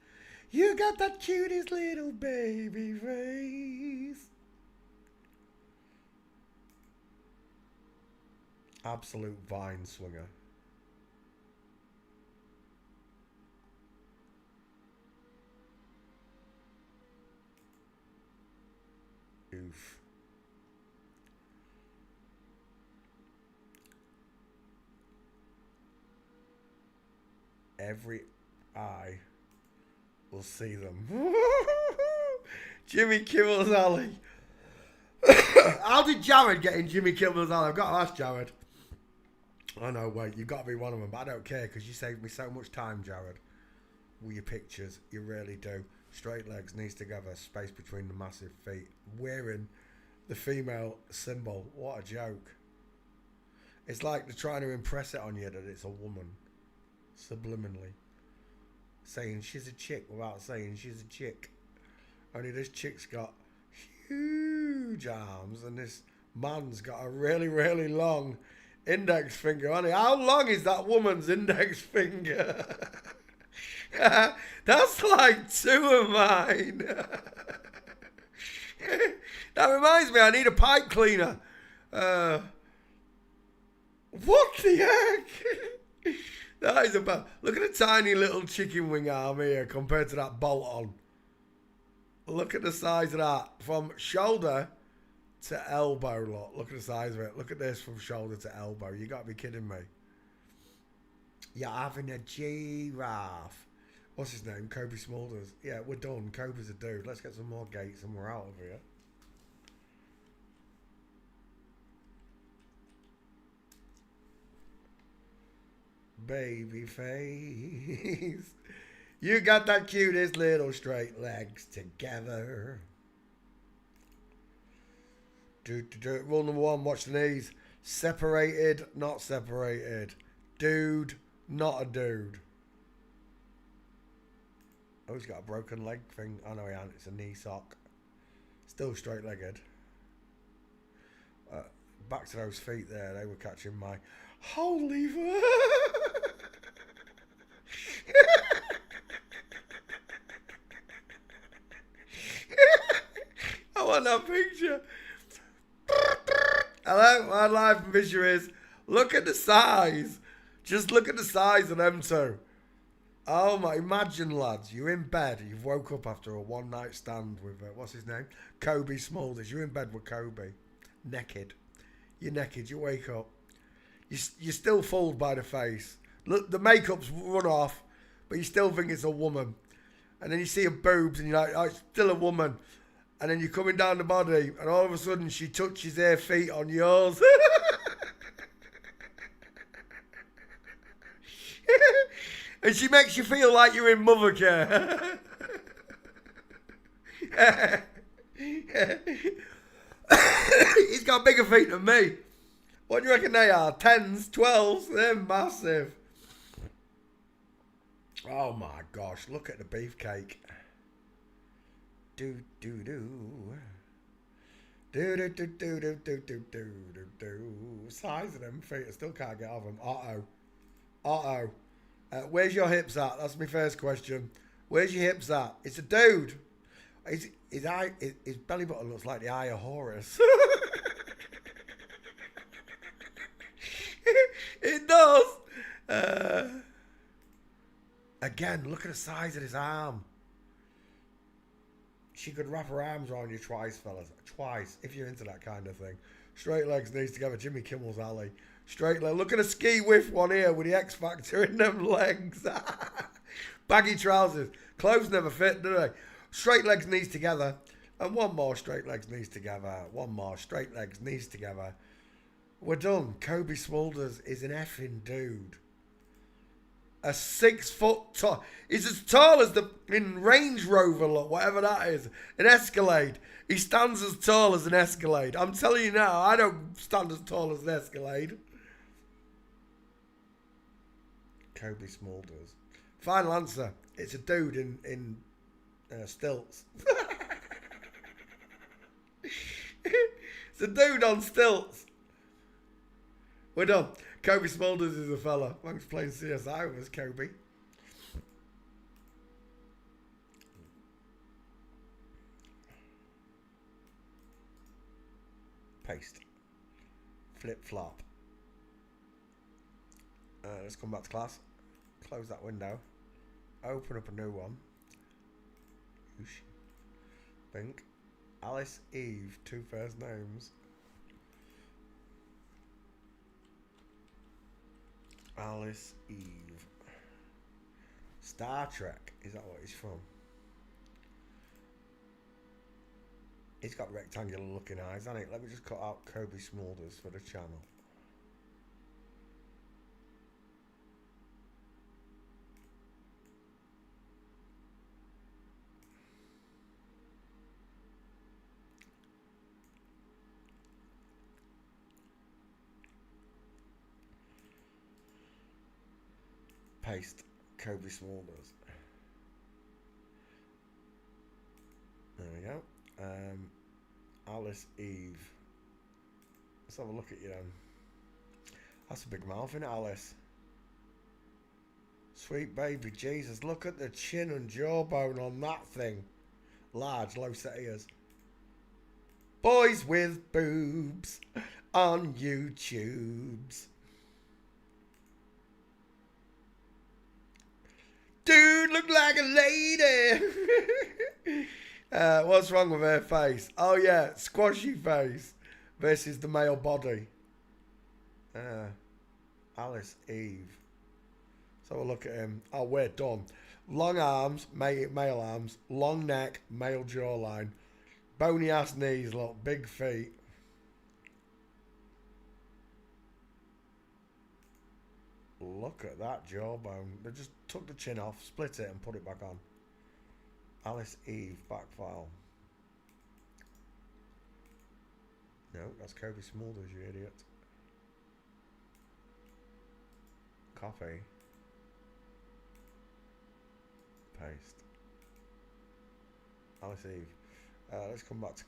[SPEAKER 2] You got that cutest little baby face. Absolute vine swinger. Oof. Every eye will see them. Jimmy Kimmel's Alley. How did Jared get in Jimmy Kimmel's Alley? I've got to ask Jared. I know, wait, you've got to be one of them, but I don't care because you saved me so much time, Jared. With your pictures, you really do. Straight legs, knees together, space between the massive feet. Wearing the female symbol. What a joke. It's like they're trying to impress it on you that it's a woman. Subliminally. Saying she's a chick without saying she's a chick. Only this chick's got huge arms and this man's got a really, really long index finger on it. How long is that woman's index finger? That's like 2 of mine. That reminds me, I need a pipe cleaner. What the heck? That is about. Look at the tiny little chicken wing arm here compared to that bolt on. Look at the size of that. From shoulder to elbow, look at the size of it. Look at this from shoulder to elbow. You gotta be kidding me. You're having a giraffe. What's his name? Kobe Smulders. Yeah, we're done. Kobe's a dude. Let's get some more gates and we're out of here. Baby face. You got that cutest little straight legs together. Rule number 1, watch the knees. Separated, not separated. Dude, not a dude. Oh, he's got a broken leg thing. Oh no, he hasn't. It's a knee sock. Still straight legged. Back to those feet there. They were catching my holy. I want that picture. Hello, my life vision is. Look at the size. Just look at the size of them two. Oh my, imagine lads, you're in bed, you've woke up after a one night stand with, what's his name? Kobe Smulders. You're in bed with Kobe. Naked. You're naked, you wake up. You're still fooled by the face. Look, the makeup's run off, but you still think it's a woman. And then you see her boobs and you're like, oh, it's still a woman. And then you're coming down the body and all of a sudden she touches her feet on yours. And she makes you feel like you're in mother care. He's got bigger feet than me. What do you reckon they are? 10s, 12s? They're massive. Oh my gosh, look at the beefcake. Do do do. Do do do do do do do do do. Size of them feet, I still can't get off them. Where's your hips at? That's my first question. Where's your hips at? It's a dude. His belly button looks like the eye of Horus. It does. Again, look at the size of his arm. She could wrap her arms around you twice, fellas. Twice, if you're into that kind of thing. Straight legs, knees together. Jimmy Kimmel's alley. Straight leg. Look at a ski whiff one here with the X Factor in them legs. Baggy trousers. Clothes never fit, do they? Straight legs, knees together. And one more straight legs, knees together. One more straight legs, knees together. We're done. Kobe Smulders is an effing dude. A 6 foot tall. He's as tall as the in Range Rover, look, whatever that is. An Escalade. He stands as tall as an Escalade. I'm telling you now, I don't stand as tall as an Escalade. Kobe Smulders. Final answer. It's a dude in stilts. It's a dude on stilts. We're done. Kobe Smulders is a fella. Thanks for playing CSI with us, Kobe. Paste. Flip flop. Let's come back to class. Close that window. Open up a new one. Think. Alice Eve, 2 first names. Alice Eve. Star Trek. Is that what he's from? He's got rectangular looking eyes, hasn't he? Let me just cut out Kobe Smulders for the channel. Paste Kobe Smulders. There we go. Alice Eve. Let's have a look at you then. That's a big mouth, isn't it, Alice? Sweet baby Jesus. Look at the chin and jawbone on that thing. Large, low set ears. Boys with boobs on YouTubes. Dude, look like a lady. What's wrong with her face? Oh yeah, squashy face versus the male body. Alice Eve. So we'll look at him. Oh, we're done. Long arms, male arms. Long neck, male jawline. Bony ass knees, look, big feet. Look at that jawbone. They just took the chin off, split it, and put it back on. Alice Eve, back file. No, that's Kobe Smulders, you idiot. Copy. Paste. Alice Eve. Let's come back to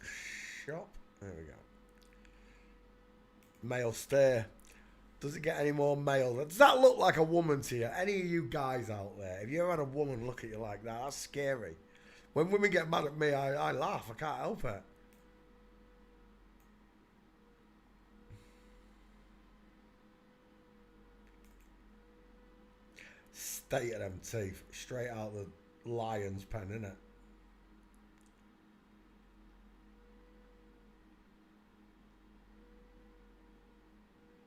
[SPEAKER 2] shop. There we go. Male stare. Does it get any more male? Does that look like a woman to you? Any of you guys out there, have you ever had a woman look at you like that? That's scary. When women get mad at me, I laugh. I can't help it. State of them teeth. Straight out the lion's pen, innit?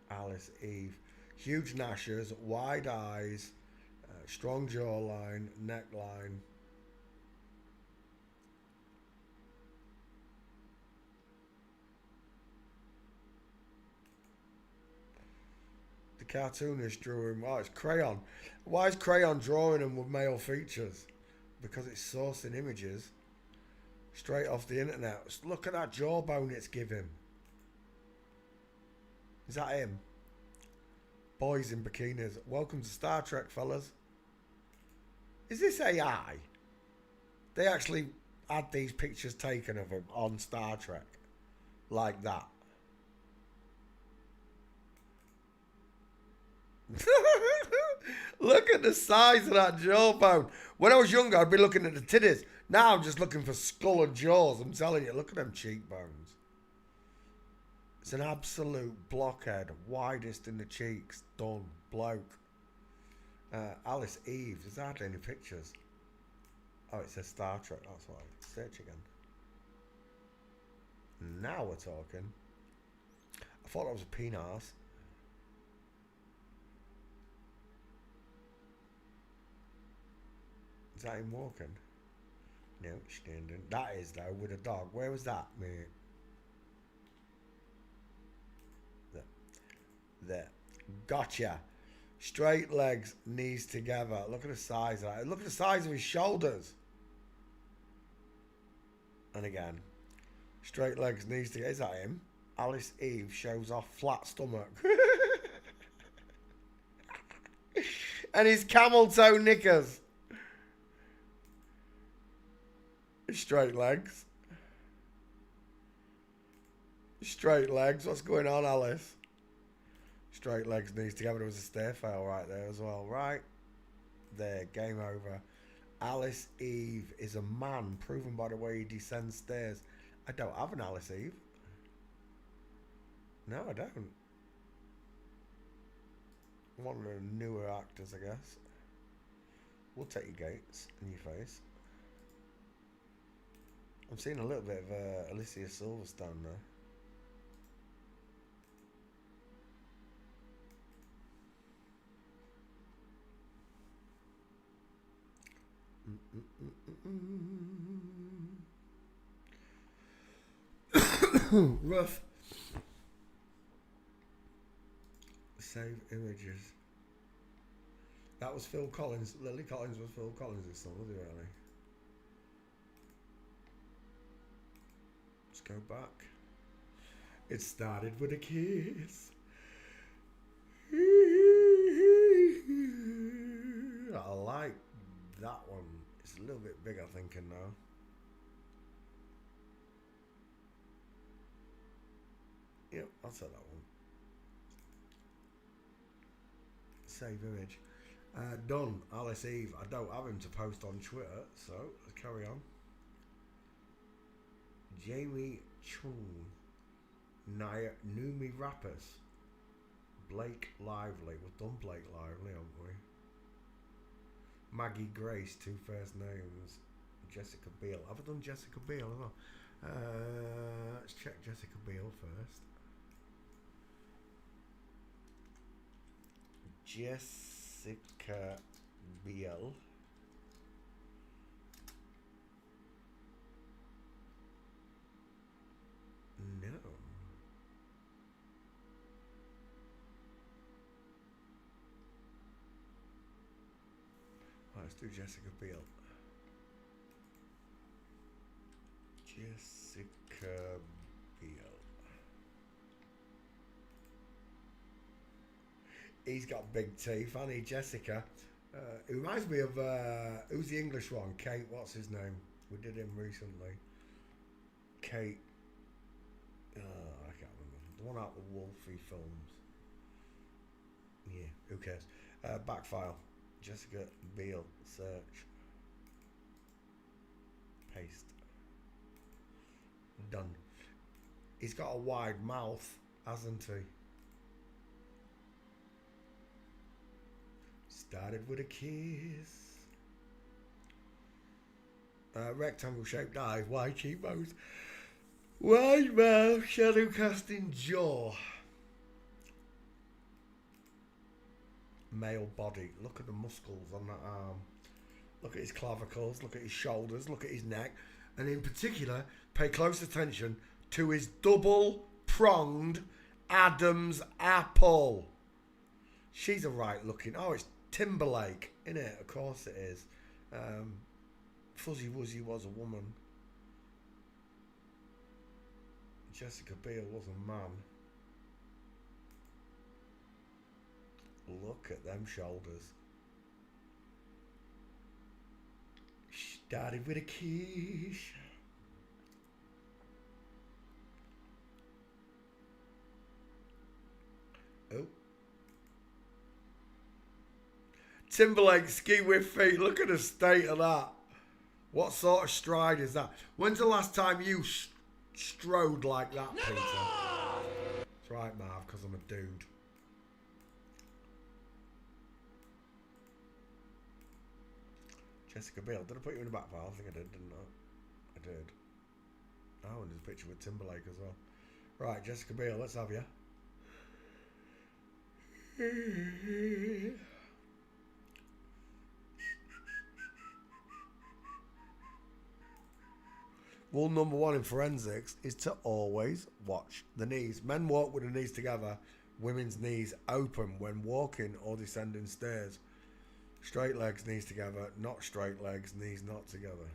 [SPEAKER 2] Alice Eve. Huge gnashers, wide eyes, strong jawline, neckline. The cartoonist drew him. Oh, it's crayon. Why is crayon drawing him with male features? Because it's sourcing images straight off the internet. Look at that jawbone it's giving. Is that him? Boys in bikinis. Welcome to Star Trek, fellas. Is this AI? They actually had these pictures taken of him on Star Trek. Like that. Look at the size of that jawbone. When I was younger, I'd be looking at the titties. Now I'm just looking for skull and jaws. I'm telling you, look at them cheekbones. It's an absolute blockhead. Widest in the cheeks. Done. Bloke. Alice Eve. There's hardly any pictures. Oh, it says Star Trek. That's why. Search again. Now we're talking. I thought that was a penis. Is that him walking? No, standing. That is though, with a dog. Where was that, mate? There. There. Gotcha. Straight legs, knees together. Look at the size of that. Look at the size of his shoulders. And again. Straight legs, knees together. Is that him? Alice Eve shows off flat stomach. And his camel toe knickers. Straight legs. Straight legs. What's going on, Alice? Straight legs, knees together. There was a stair fail right there as well. Right there. Game over. Alice Eve is a man, proven by the way he descends stairs. I don't have an Alice Eve. No, I don't. One of the newer actors, I guess. We'll take your gates in your face. I'm seeing a little bit of Alicia Silverstone there. Rough. Save images. That was Phil Collins. Lily Collins was Phil Collins' son, was he really? Let's go back. It started with a kiss. I like that one. It's a little bit bigger thinking now. Yep, I'll take that one. Save image. Done. Alice Eve. I don't have him to post on Twitter, so let's carry on. Jamie Chung. Numi Rappers. Blake Lively. We've done Blake Lively, haven't we? Maggie Grace, 2 first names. Jessica Biel. Have I done Jessica Biel as well? Let's check Jessica Biel first. Jessica Biel. No. Right, let's do Jessica Biel. Jessica Biel. He's got big teeth, hasn't he, Jessica? It reminds me of, who's the English one? Kate, what's his name? We did him recently. Kate. I can't remember. The one out of the Wolfie films. Yeah, who cares? Back file. Jessica Biel. Search. Paste. Done. He's got a wide mouth, hasn't he? Started with a kiss. Rectangle shaped eyes, wide cheekbones, wide mouth, shadow casting jaw. Male body. Look at the muscles on that arm. Look at his clavicles, look at his shoulders, look at his neck. And in particular, pay close attention to his double pronged Adam's apple. She's a right looking. Oh, it's Timberlake, innit? Of course it is. Fuzzy Wuzzy was a woman. Jessica Biel was a man. Look at them shoulders. Started with a kiss. Oh. Timberlake ski with feet. Look at the state of that. What sort of stride is that? When's the last time you strode like that, Peter? That's right, Marv, because I'm a dude. Jessica Biel. Did I put you in the back file? I think I did, didn't I? I did. Oh, and there's a picture with Timberlake as well. Right, Jessica Biel, let's have you. Rule number 1 in forensics is to always watch the knees. Men walk with the knees together, women's knees open when walking or descending stairs. Straight legs, knees together, not straight legs, knees not together.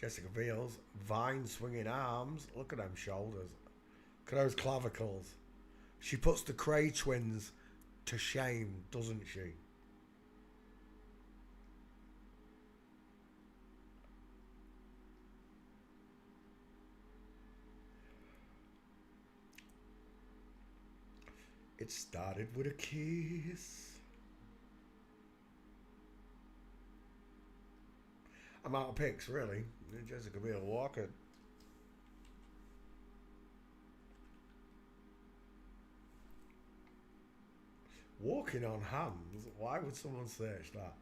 [SPEAKER 2] Jessica Biel's vine swinging arms. Look at them shoulders. Look at those clavicles. She puts the Cray twins to shame, doesn't she? It started with a kiss. I'm out of pics, really. Jessica Biel walking. Walking on hands? Why would someone search that?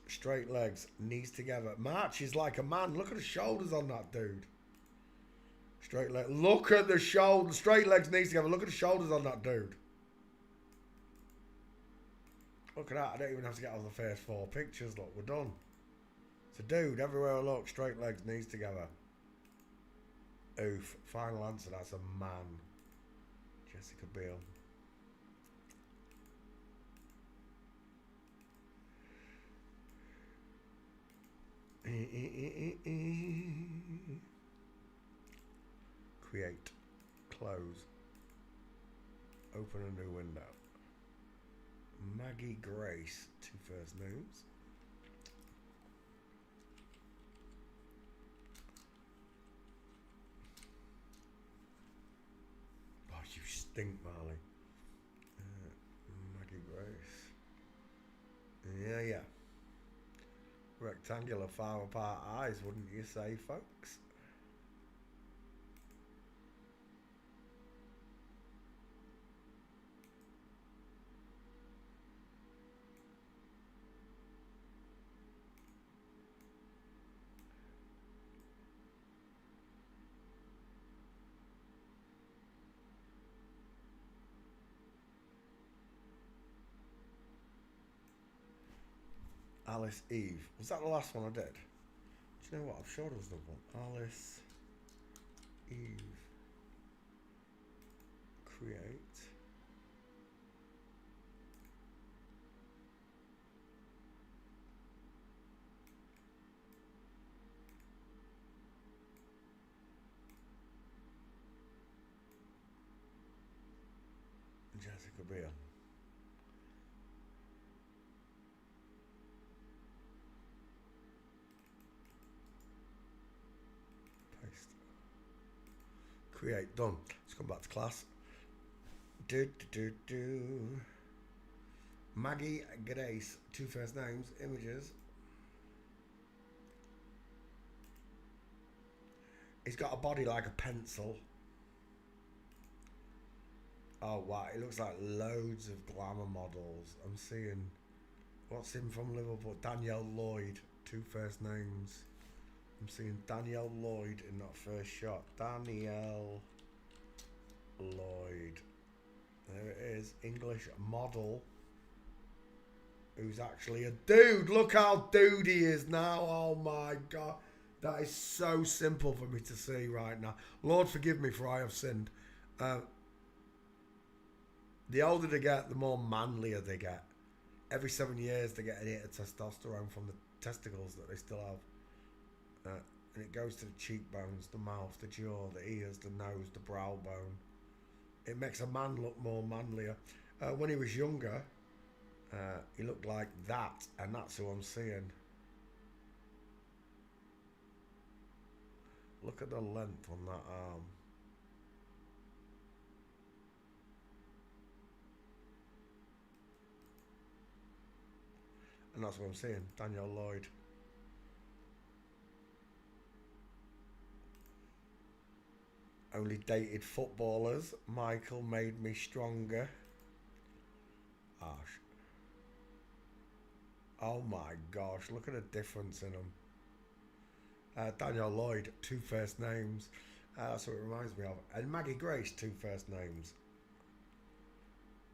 [SPEAKER 2] Straight legs, knees together. Marches like a man. Look at the shoulders on that dude. Straight leg. Look at the shoulders. Straight legs, knees together. Look at the shoulders on that dude. Look at that. I don't even have to get all the first 4 pictures. Look, we're done. It's a dude. Everywhere I look. Straight legs, knees together. Oof. Final answer. That's a man. Jessica Biel. Create. Close. Open a new window. Maggie Grace. 2 first names. Oh, you stink, Marley. Maggie Grace. Yeah. Rectangular far apart eyes, wouldn't you say, folks? Alice Eve. Was that the last one I did? Do you know what? I'm sure there was the one. Alice Eve. Create. Jessica Biel. Create, done. Let's come back to class. Maggie Grace, 2 first names, images. He's got a body like a pencil. Oh wow, it looks like loads of glamour models. I'm seeing, what's him from Liverpool? Danielle Lloyd, 2 first names. I'm seeing Danielle Lloyd in that first shot. Danielle Lloyd. There it is. English model. Who's actually a dude. Look how dude he is now. Oh my God. That is so simple for me to see right now. Lord forgive me for I have sinned. The older they get, the more manlier they get. Every 7 years they get a hit of testosterone from the testicles that they still have. And it goes to the cheekbones, the mouth, the jaw, the ears, the nose, the brow bone. It makes a man look more manlier. When he was younger, he looked like that, and that's who I'm seeing. Look at the length on that arm. And that's what I'm seeing. Daniel Lloyd. Only dated footballers. Michael made me stronger. Ash. Oh my gosh, look at the difference in them. Daniel Lloyd, 2 first names. That's what it reminds me of. And Maggie Grace, 2 first names.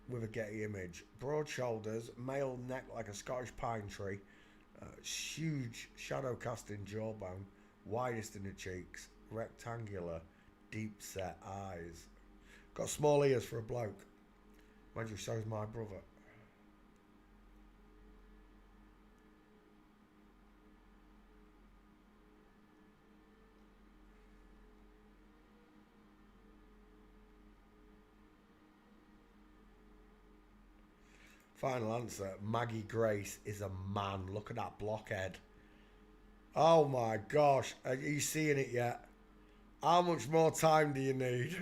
[SPEAKER 2] With a Getty image. Broad shoulders, male neck like a Scottish pine tree. Huge shadow casting jawbone. Widest in the cheeks. Rectangular. Deep set eyes. Got small ears for a bloke. Mind you, so's my brother. Final answer. Maggie Grace is a man. Look at that blockhead. Oh my gosh. Are you seeing it yet? How much more time do you need?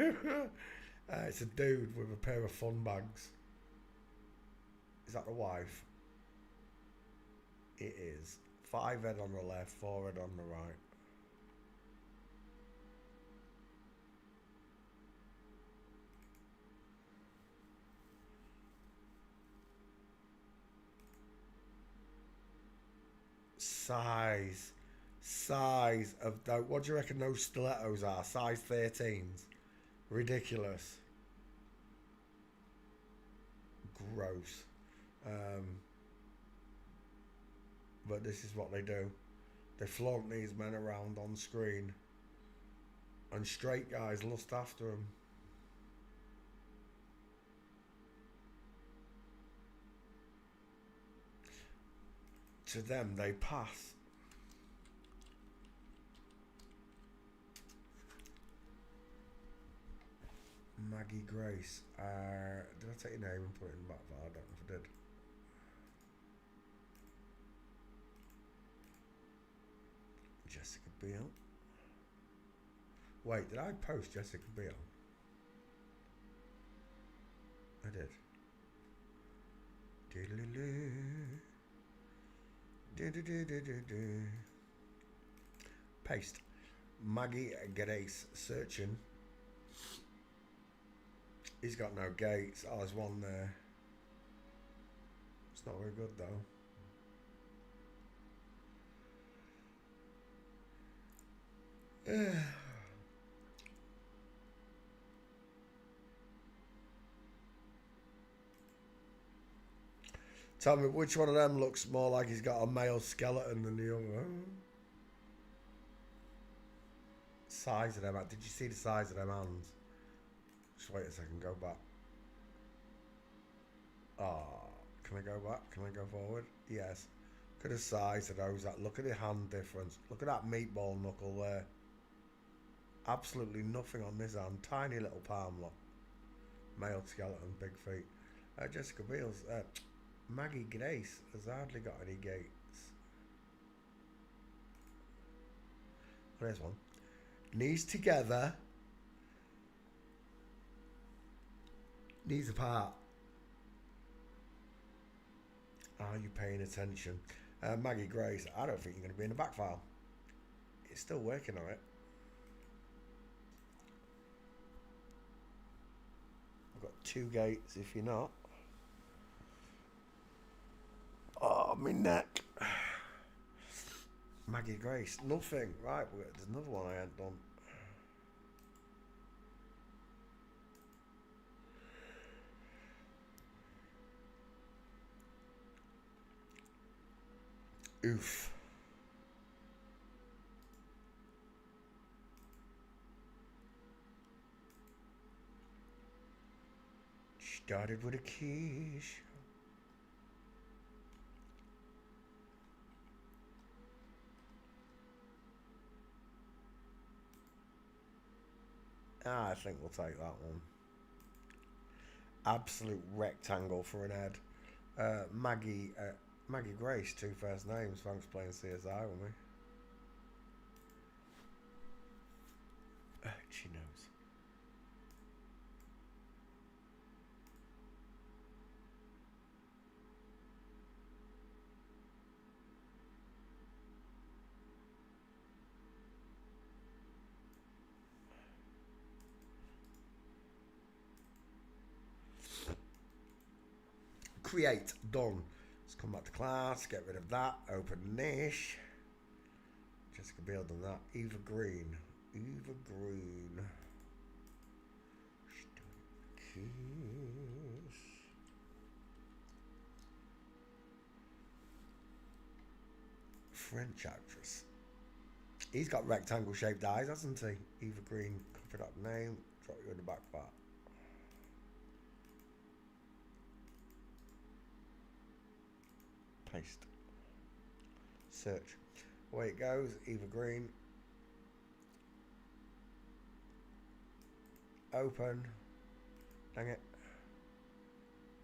[SPEAKER 2] It's a dude with a pair of fun bags. Is that the wife? It is. 5 head on the left, 4 head on the right. Size of those. What do you reckon those stilettos are? Size 13s. Ridiculous. Gross. But this is what they do. They flaunt these men around on screen. And straight guys lust after them. To them, they pass. Maggie Grace. Did I take your name and put it in the back file? I don't know if I did. Jessica Biel. Wait, did I post Jessica Biel? I did. Paste. Maggie Grace searching. He's got no gates. Oh, there's one there. It's not very good though. Tell me which one of them looks more like he's got a male skeleton than the other. Size of them. Did you see the size of them hands? Just wait a second, go back. Oh, can I go back? Can I go forward? Yes. Look at the size of those. Look at the hand difference. Look at that meatball knuckle there. Absolutely nothing on this hand. Tiny little palm look. Male skeleton, big feet. Jessica Biel's. Maggie Grace has hardly got any gates. There's one. Knees together. Knees apart. Are you paying attention? Maggie Grace, I don't think you're going to be in the back file. It's still working on it. I've got 2 gates if you're not. Oh, my neck. Maggie Grace, nothing. Right, there's another one I hadn't done. Oof. Started with a quiche. I think we'll take that one. Absolute rectangle for an head. Maggie Grace, 2 first names. Thanks for playing CSI with me. She knows. Create. Done. Let's come back to class. Get rid of that. Open niche. Jessica Biel done that. Eva Green. Eva Green. French actress. He's got rectangle shaped eyes, hasn't he? Eva Green. Copy that name. Drop you in the back part. Paste. Search. Away it goes. Eva Green. Open. Dang it.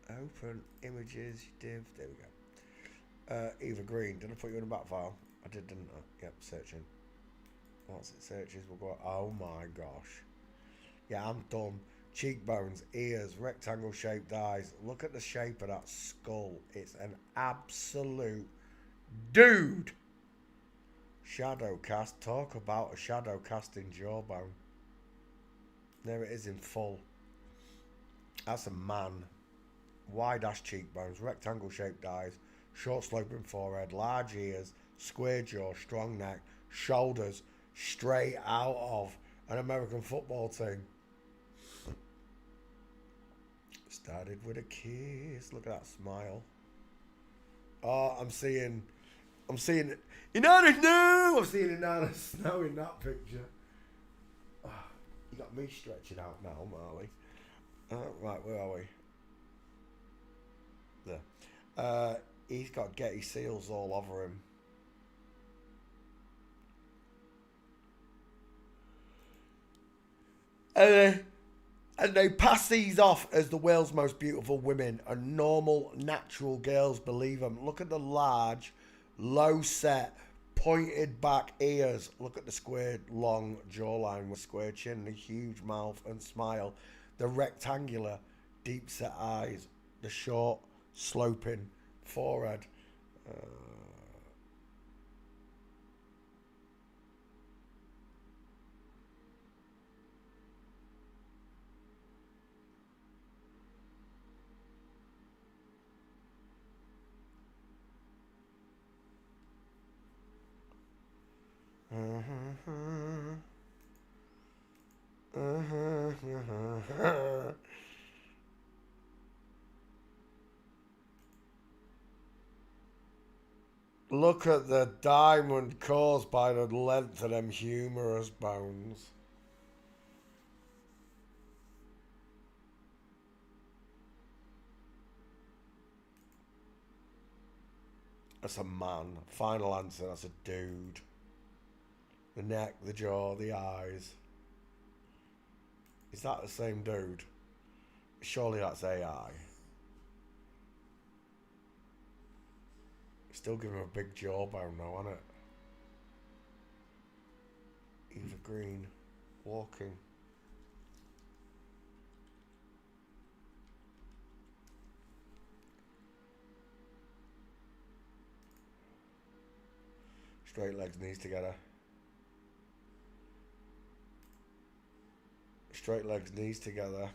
[SPEAKER 2] Open images. Div. There we go. Eva Green. Did I put you in a back file? I did, didn't I? Yep. Searching. Once it searches, we'll go. Oh my gosh. Yeah, I'm done. Cheekbones, ears, rectangle shaped eyes. Look at the shape of that skull. It's an absolute dude. Shadow cast. Talk about a shadow casting jawbone. There it is in full. That's a man. Wide ass cheekbones, rectangle shaped eyes, short sloping forehead, large ears, square jaw, strong neck, shoulders straight out of an American football team. Started with a kiss. Look at that smile. Oh, I'm seeing Inanna Snow. I'm seeing Inanna Snow in that picture. Oh, you got me stretching out now, Marley. Right, where are we? There. He's got Getty seals all over him. And they pass these off as the world's most beautiful women, and normal, natural girls believe them. Look at the large, low set, pointed back ears. Look at the squared, long jawline with square chin, the huge mouth and smile. The rectangular, deep set eyes. The short, sloping forehead. Look at the diamond caused by the length of them humerus bones. That's a man. Final answer, that's a dude. The neck, the jaw, the eyes. Is that the same dude? Surely that's AI. Still giving him a big jawbone though, isn't it? Eva Green. Walking. Straight legs, knees together. Straight legs, knees together.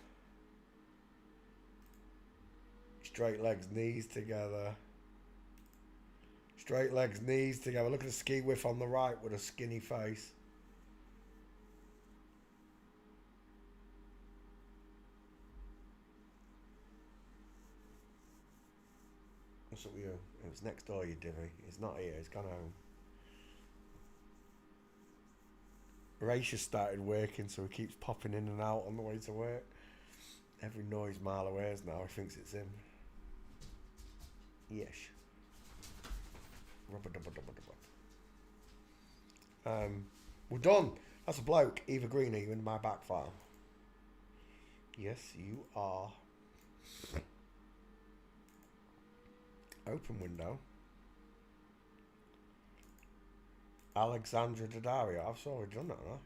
[SPEAKER 2] Straight legs, knees together. Straight legs, knees together. Look at the ski whiff on the right with a skinny face. What's up with you? It's next door, you divvy. It's not here, it's gone home. Horatio started working, so he keeps popping in and out on the way to work. Every noise Marlo hears now, he thinks it's him. Yes. We're done. That's a bloke. Eva Green, are you in my back file? Yes, you are. Open window. Alexandra Daddario. I've already done that, huh?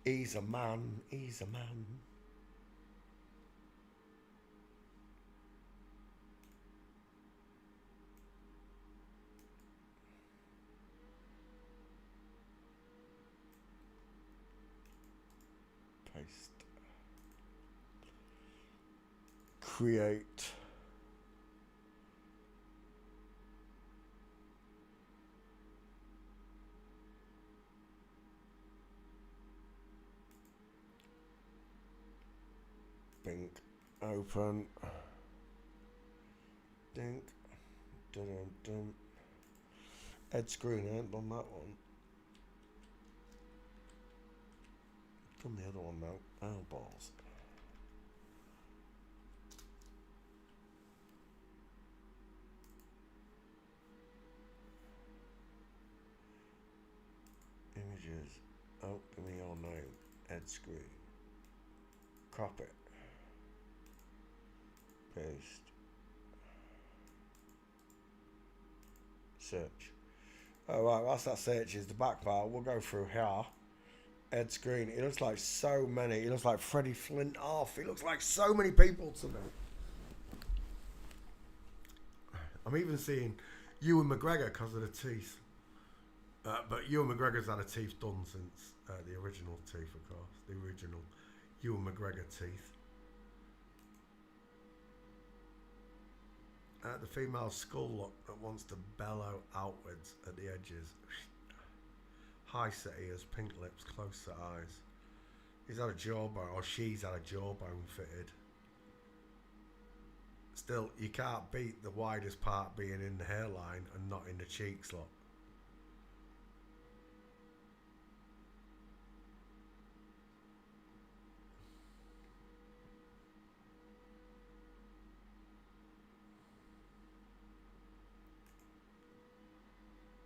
[SPEAKER 2] He's a man. He's a man. Paste. Create. Bing. Open. Dink. Dun dun dun. Ed screen, I ain't done that one. Done the other one now. Oh, balls. Images. Oh, give me your name. Ed screen. Crop it. Paste. Search. Alright, whilst that searches the back part, we'll go through here. Ed screen. He looks like so many. He looks like Freddie Flintoff. He looks like so many people to me. I'm even seeing Ewan McGregor because of the teeth. But Ewan McGregor's had a teeth done since the original teeth, of course. The original Ewan McGregor teeth. The female skull look that wants to bellow outwards at the edges. High set ears, pink lips, close set eyes. He's had a jawbone, or she's had a jawbone fitted. Still, you can't beat the widest part being in the hairline and not in the cheeks, look.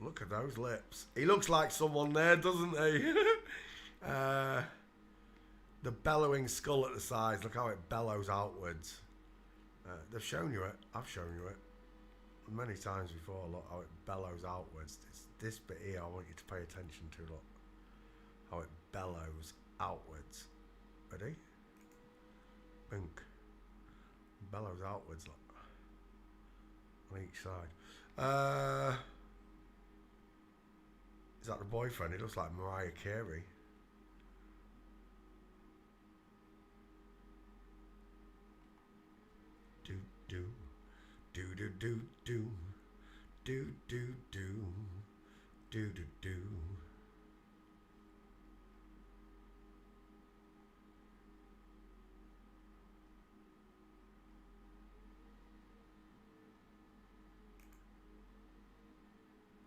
[SPEAKER 2] Look at those lips. He looks like someone there, doesn't he? The bellowing skull at the sides. Look how it bellows outwards. They've shown you it. I've shown you it many times before. Look how it bellows outwards. It's this bit here I want you to pay attention to. Look how it bellows outwards. Ready? Bink. Bellows outwards. Look on each side. Is that the boyfriend? He looks like Mariah Carey. Do do do do do do do do do do do do.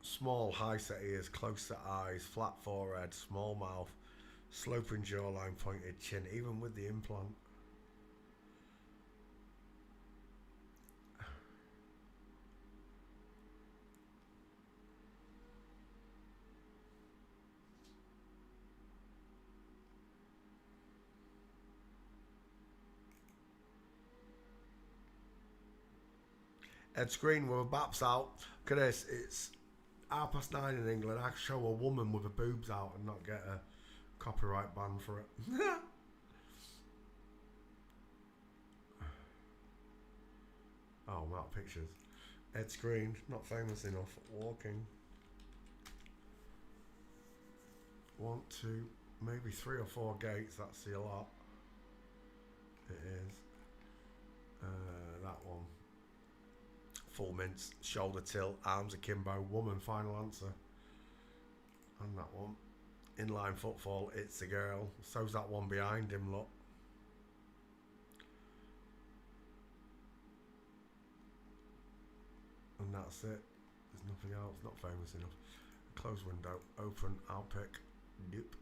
[SPEAKER 2] Small, high set ears, close set eyes, flat forehead, small mouth, sloping jawline, pointed chin, even with the implant. Ed screen with a baps out. Look at this, it's 9:30 in England. I could show a woman with her boobs out and not get a copyright ban for it. Oh, I'm out of pictures. Ed screen, not famous enough. Walking. 1, 2, maybe 3 or 4 gates. That's the lot. It is. That one. Full mince, shoulder tilt, arms akimbo, woman, final answer. And that one. Inline footfall, it's a girl. So's that one behind him, look. And that's it. There's nothing else, not famous enough. Close window, open, I'll pick. Nope.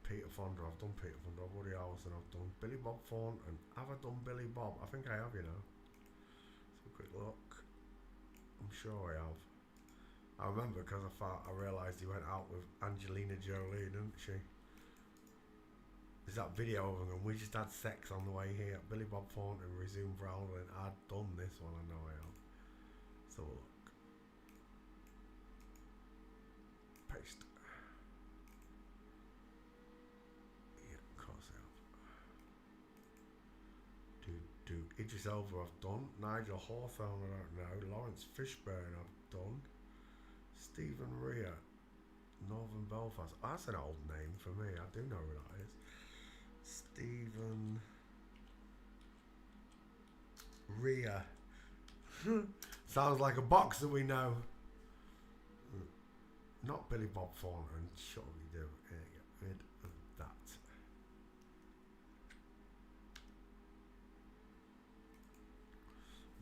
[SPEAKER 2] Peter Fonda, I've done Peter Fonda. Woody Harrelson, I've done Billy Bob Thornton. Have I done Billy Bob? I think I have, you know. Let's have a quick look. I'm sure I have. I remember because I realised he went out with Angelina Jolie, didn't she? There's that video of him and we just had sex on the way here. Billy Bob Thornton resumed Rowling. I'd done this one, I know I have. So look. Paste. Idris Elba I've done. Nigel Hawthorne I don't know. Lawrence Fishburne I've done. Stephen Rea. Northern Belfast. That's an old name for me. I do know who that is. Stephen Rea. Sounds like a boxer we know. Not Billy Bob Thornton. Sure we do. Here, get rid of that.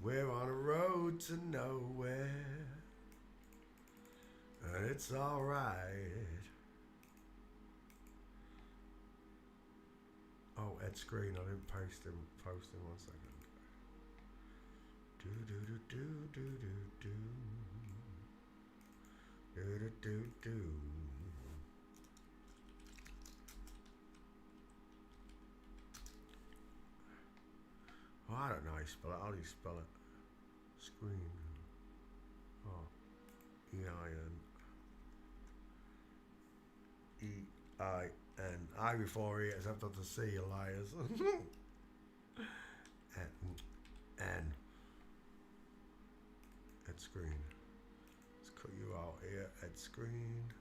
[SPEAKER 2] We're on a road to nowhere, and it's alright. Oh, Ed Screen. I didn't post him. 1 second. Do do do do do do do. Do do do do. Oh, I don't know how you spell it. How do you spell it? Screen. Oh. E-I-N. E-I-N. I before E, except after C, you liars. N. Ed Screen. Let's cut you out here. Ed Screen.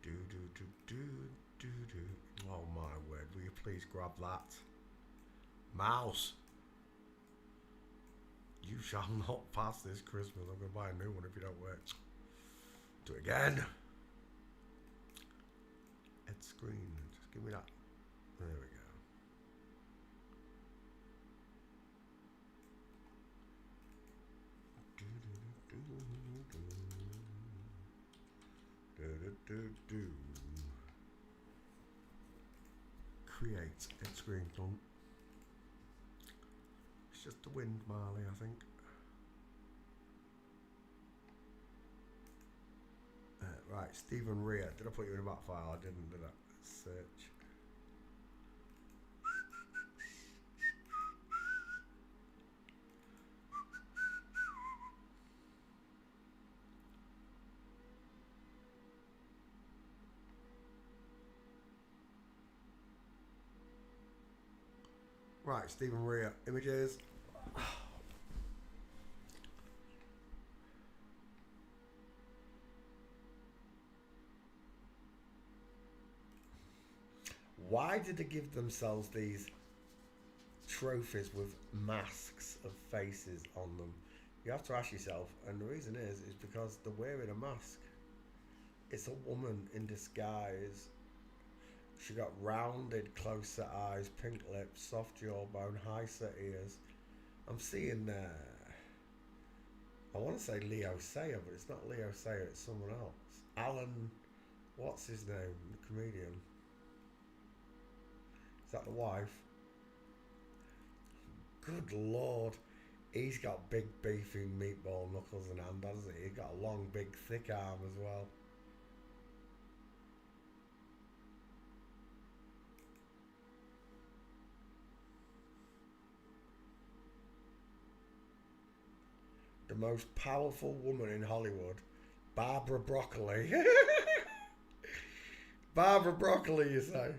[SPEAKER 2] Do do do do do do. Oh my word! Will you please grab that mouse? You shall not pass this Christmas. I'm gonna buy a new one if you don't work. Do it again. Ed Screen. Just give me that. There we go. Do do do do do do do do. Create Ed Screen done. It's just the wind, Marley, I think. Right, Stephen Rea. Did I put you in a back file? I didn't, did I? Search. Right, Stephen Rea. Images. Why did they give themselves these trophies with masks of faces on them? You have to ask yourself, and the reason is because they're wearing a mask. It's a woman in disguise. She got rounded, close-set eyes, pink lips, soft jawbone, high-set ears. I'm seeing I want to say Leo Sayer, but it's not Leo Sayer, it's someone else. Alan, what's his name? The comedian. Is that the wife? Good Lord. He's got big beefy meatball knuckles and hand, hasn't he? He's got a long, big, thick arm as well. The most powerful woman in Hollywood, Barbara Broccoli. Barbara Broccoli, you say?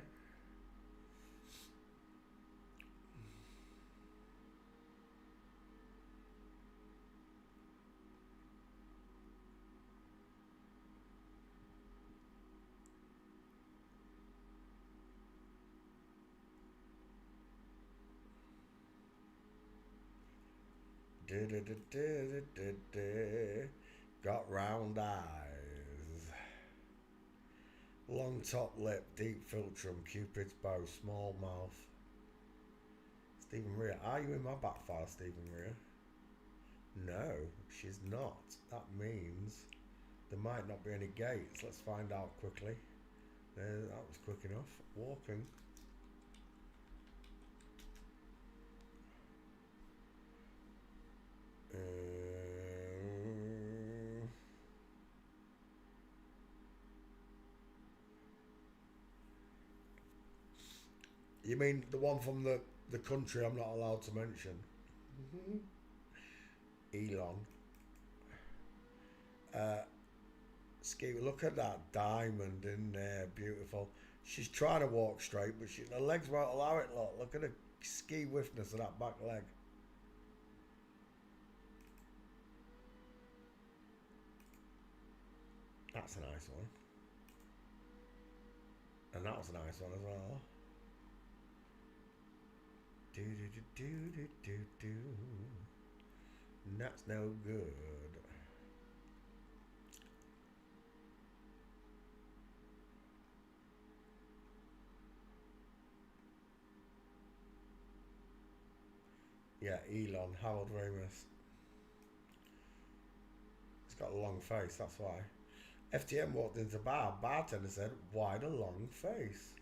[SPEAKER 2] Got round eyes, long top lip, deep philtrum, Cupid's bow, small mouth. Stephen Rea. Are you in my back file, Stephen Rea? No, she's not. That means there might not be any gates. Let's find out quickly. That was quick enough. Walking. You mean the one from the country I'm not allowed to mention? Elon. Look at that diamond in there, beautiful. She's trying to walk straight, but her legs won't allow it. Look at her ski whiffness of that back leg. That's a nice one. And that was a nice one as well. Do do do do do do do. That's no good. Yeah, Elon, Harold Ramis. He's got a long face, that's why. FTM walked into the bar, bartender said, why the long face?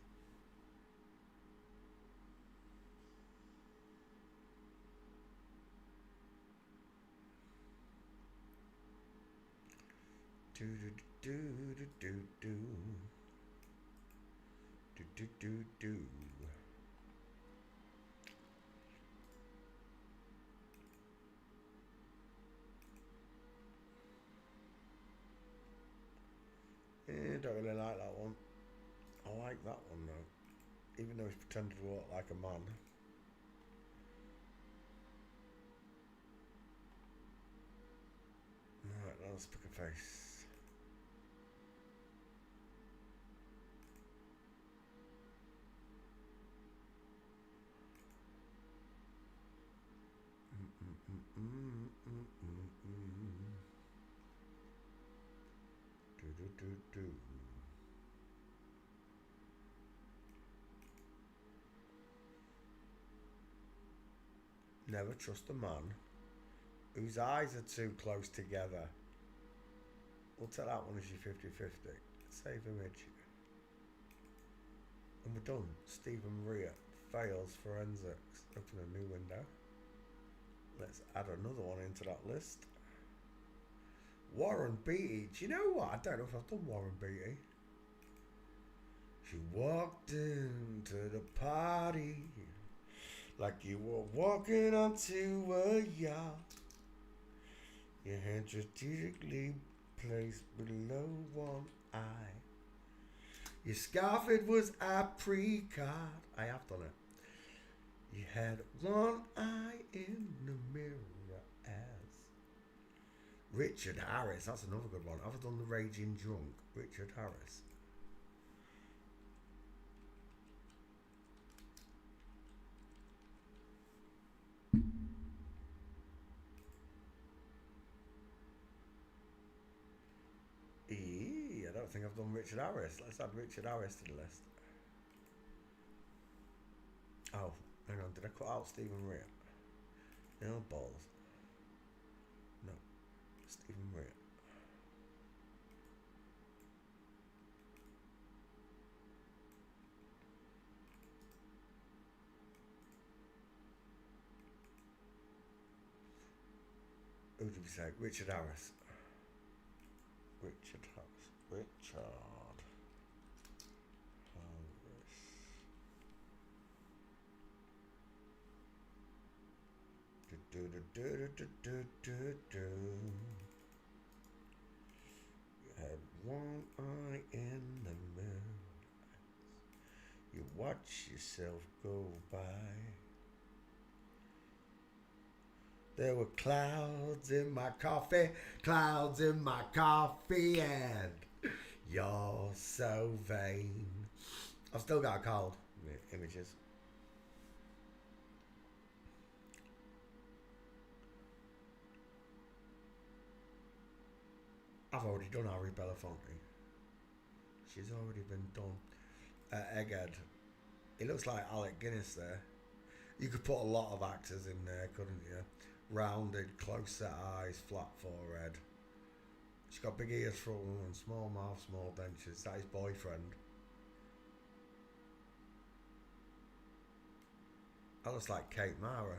[SPEAKER 2] Do do do do do do do do do do. Don't really like that one. I like that one though, even though he's pretended to walk like a man. Right, now let's pick a face. Do do do do. Never trust a man whose eyes are too close together. We'll take that one as your 50-50. Save image. And we're done. Stephen Rea fails forensics. Open a new window. Let's add another one into that list. Warren Beatty. Do you know what? I don't know if I've done Warren Beatty. She walked into the party like you were walking onto a yacht. Your hand strategically placed below one eye. Your scarf, it was apricot. I have done it. You had one eye in the mirror as Richard Harris. That's another good one. I've done the Raging Drunk. Richard Harris. I don't think I've done Richard Harris. Let's add Richard Harris to the list. Oh, hang on. Did I cut out Stephen Rea? No, balls. No. Stephen Rea. Who did we say? Richard Harris. Richard Harris. Richard Harris. Do do do do do do do do. You had one eye in the mirror. You watch yourself go by. There were clouds in my coffee, and you're so vain. I've still got a cold. Images. I've already done Ari Belafonte. She's already been done. Egghead. He looks like Alec Guinness there. You could put a lot of actors in there, couldn't you? Rounded, close set eyes, flat forehead. She's got big ears for a woman, small mouth, small dentures. That is boyfriend. That looks like Kate Mara.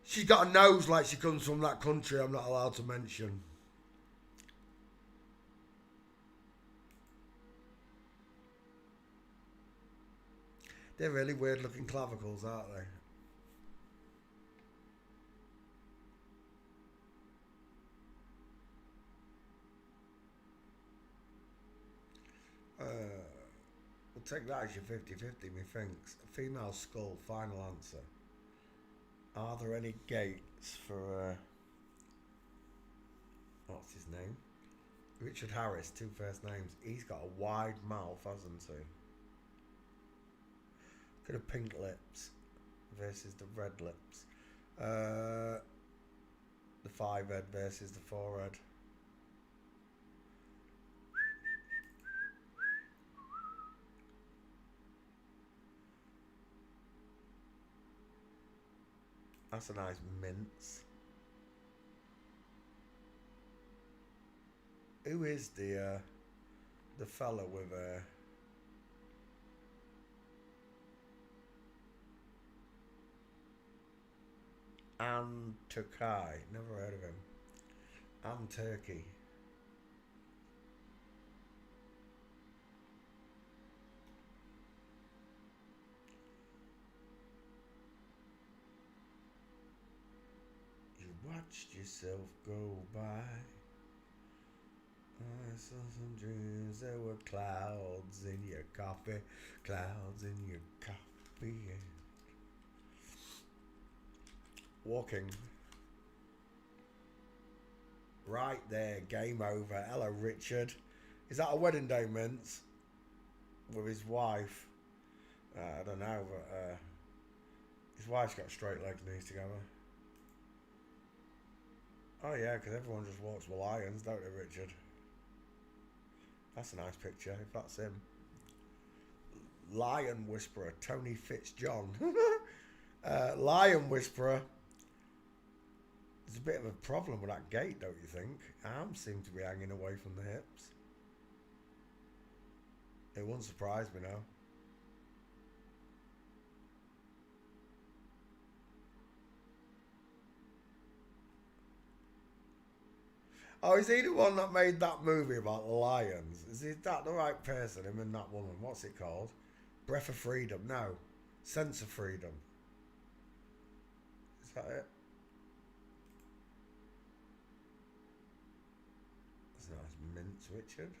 [SPEAKER 2] She's got a nose like she comes from that country I'm not allowed to mention. They're really weird looking clavicles, aren't they? We'll take that as your 50-50, methinks. Female skull, final answer. Are there any gates for, what's his name? Richard Harris, 2 first names. He's got a wide mouth, hasn't he? Could have pink lips versus the red lips. The 5 head versus the 4 head. That's a nice mince. Who is the fella with Ann Turkai? Never heard of him. Ann Turkey. You watched yourself go by. I saw some dreams, there were clouds in your coffee, clouds in your coffee. Walking. Right there, game over. Hello, Richard. Is that a wedding day, Mince? With his wife? I don't know, but his wife's got straight legs and he's together. Oh yeah, because everyone just walks with lions, don't they, Richard? That's a nice picture, if that's him. Lion Whisperer, Tony Fitzjohn. Lion Whisperer. There's a bit of a problem with that gait, don't you think? Arms seem to be hanging away from the hips. It wouldn't surprise me now. Oh, is he the one that made that movie about the lions? Is that the right person, him and that woman? What's it called? Breath of Freedom? No. Sense of Freedom. Is that it? That's a nice mince, Richard.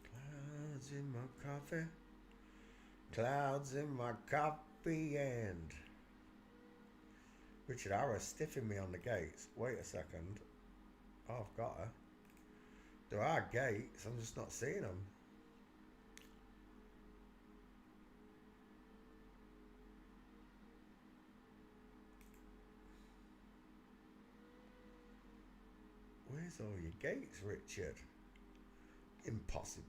[SPEAKER 2] Clouds in my coffee. Clouds in my coffee and... Richard Harris stiffing me on the gates. Wait a second. Oh, I've got her. There are gates, I'm just not seeing them. Where's all your gates, Richard? Impossible.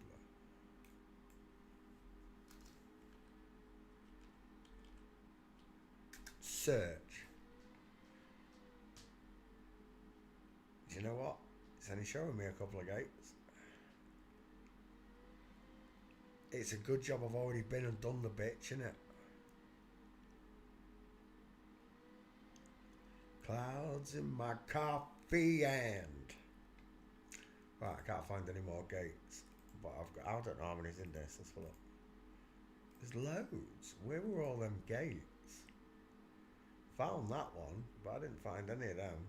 [SPEAKER 2] Search. Do you know what? It's only showing me a couple of gates. It's a good job I've already been and done the bitch, innit? Clouds in my coffee and... Right, I can't find any more gates. But I've got... I don't know how many's in this. Let's have a look. There's loads. Where were all them gates? Found that one, but I didn't find any of them.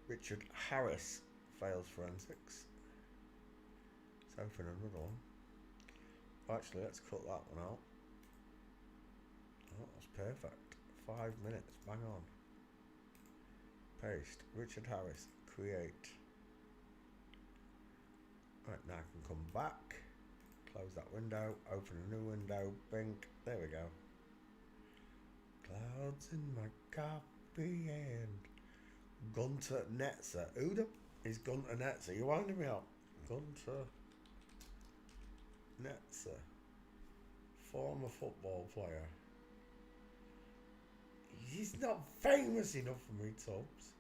[SPEAKER 2] Richard Harris fails forensics. Let's open another one. Actually, let's cut that one out. Oh, that's perfect. 5 minutes, bang on. Paste. Richard Harris. Create. Right, now I can come back. Close that window. Open a new window. Bink. There we go. Clouds in my coffee and... Gunter Netzer. Who the is Gunter Netzer? You're winding me up. Gunter Netzer. Former football player. He's not famous enough for me, Tubbs.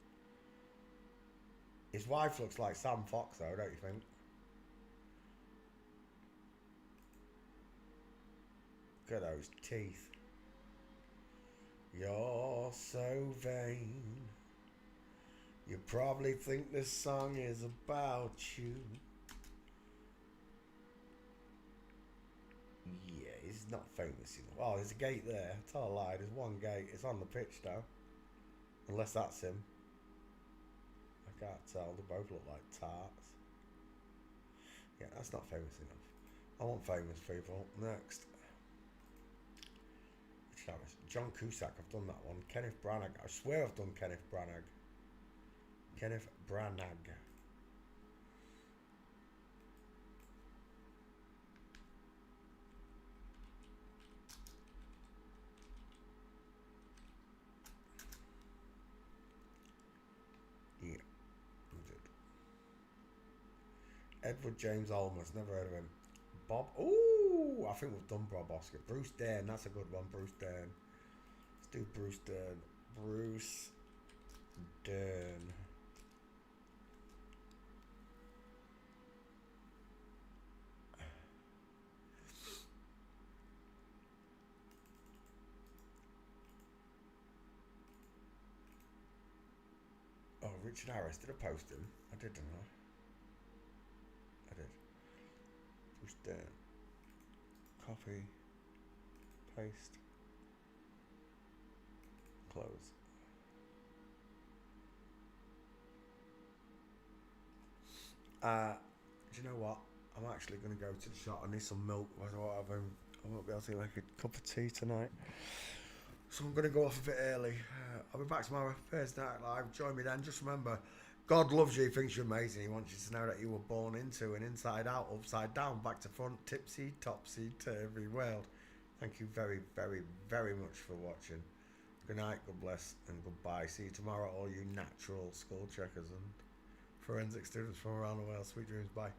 [SPEAKER 2] His wife looks like Sam Fox though, don't you think? Look at those teeth. You're so vain. You probably think this song is about you. Yeah, he's not famous enough. Oh, there's a gate there. Tell a lie. There's one gate. It's on the pitch though. Unless that's him. I can't tell. They both look like tarts. Yeah, that's not famous enough. I want famous people. Next. John Cusack, I've done that one. Kenneth Branagh, I swear I've done Kenneth Branagh. Kenneth Branagh. Yeah, I did. Edward James Olmos, never heard of him. Bob, ooh, I think we've done Bob Oscar. Bruce Dern, that's a good one, Bruce Dern. Let's do Bruce Dern. Bruce Dern. Oh, Richard Harris, did I post him? I did, didn't I? I did. Bruce Dern. Copy. Paste. Close. Do you know what? I'm actually going to go to the shop. I need some milk. I won't be able to make a cup of tea tonight. So I'm going to go off a bit early. I'll be back tomorrow, Thursday Night Live. Join me then. Just remember, God loves you, he thinks you're amazing. He wants you to know that you were born into an inside out, upside down, back to front, tipsy, topsy, turvy world. Thank you very, very, very much for watching. Good night, God bless, and goodbye. See you tomorrow, all you natural school checkers and forensic students from around the world. Sweet dreams. Bye.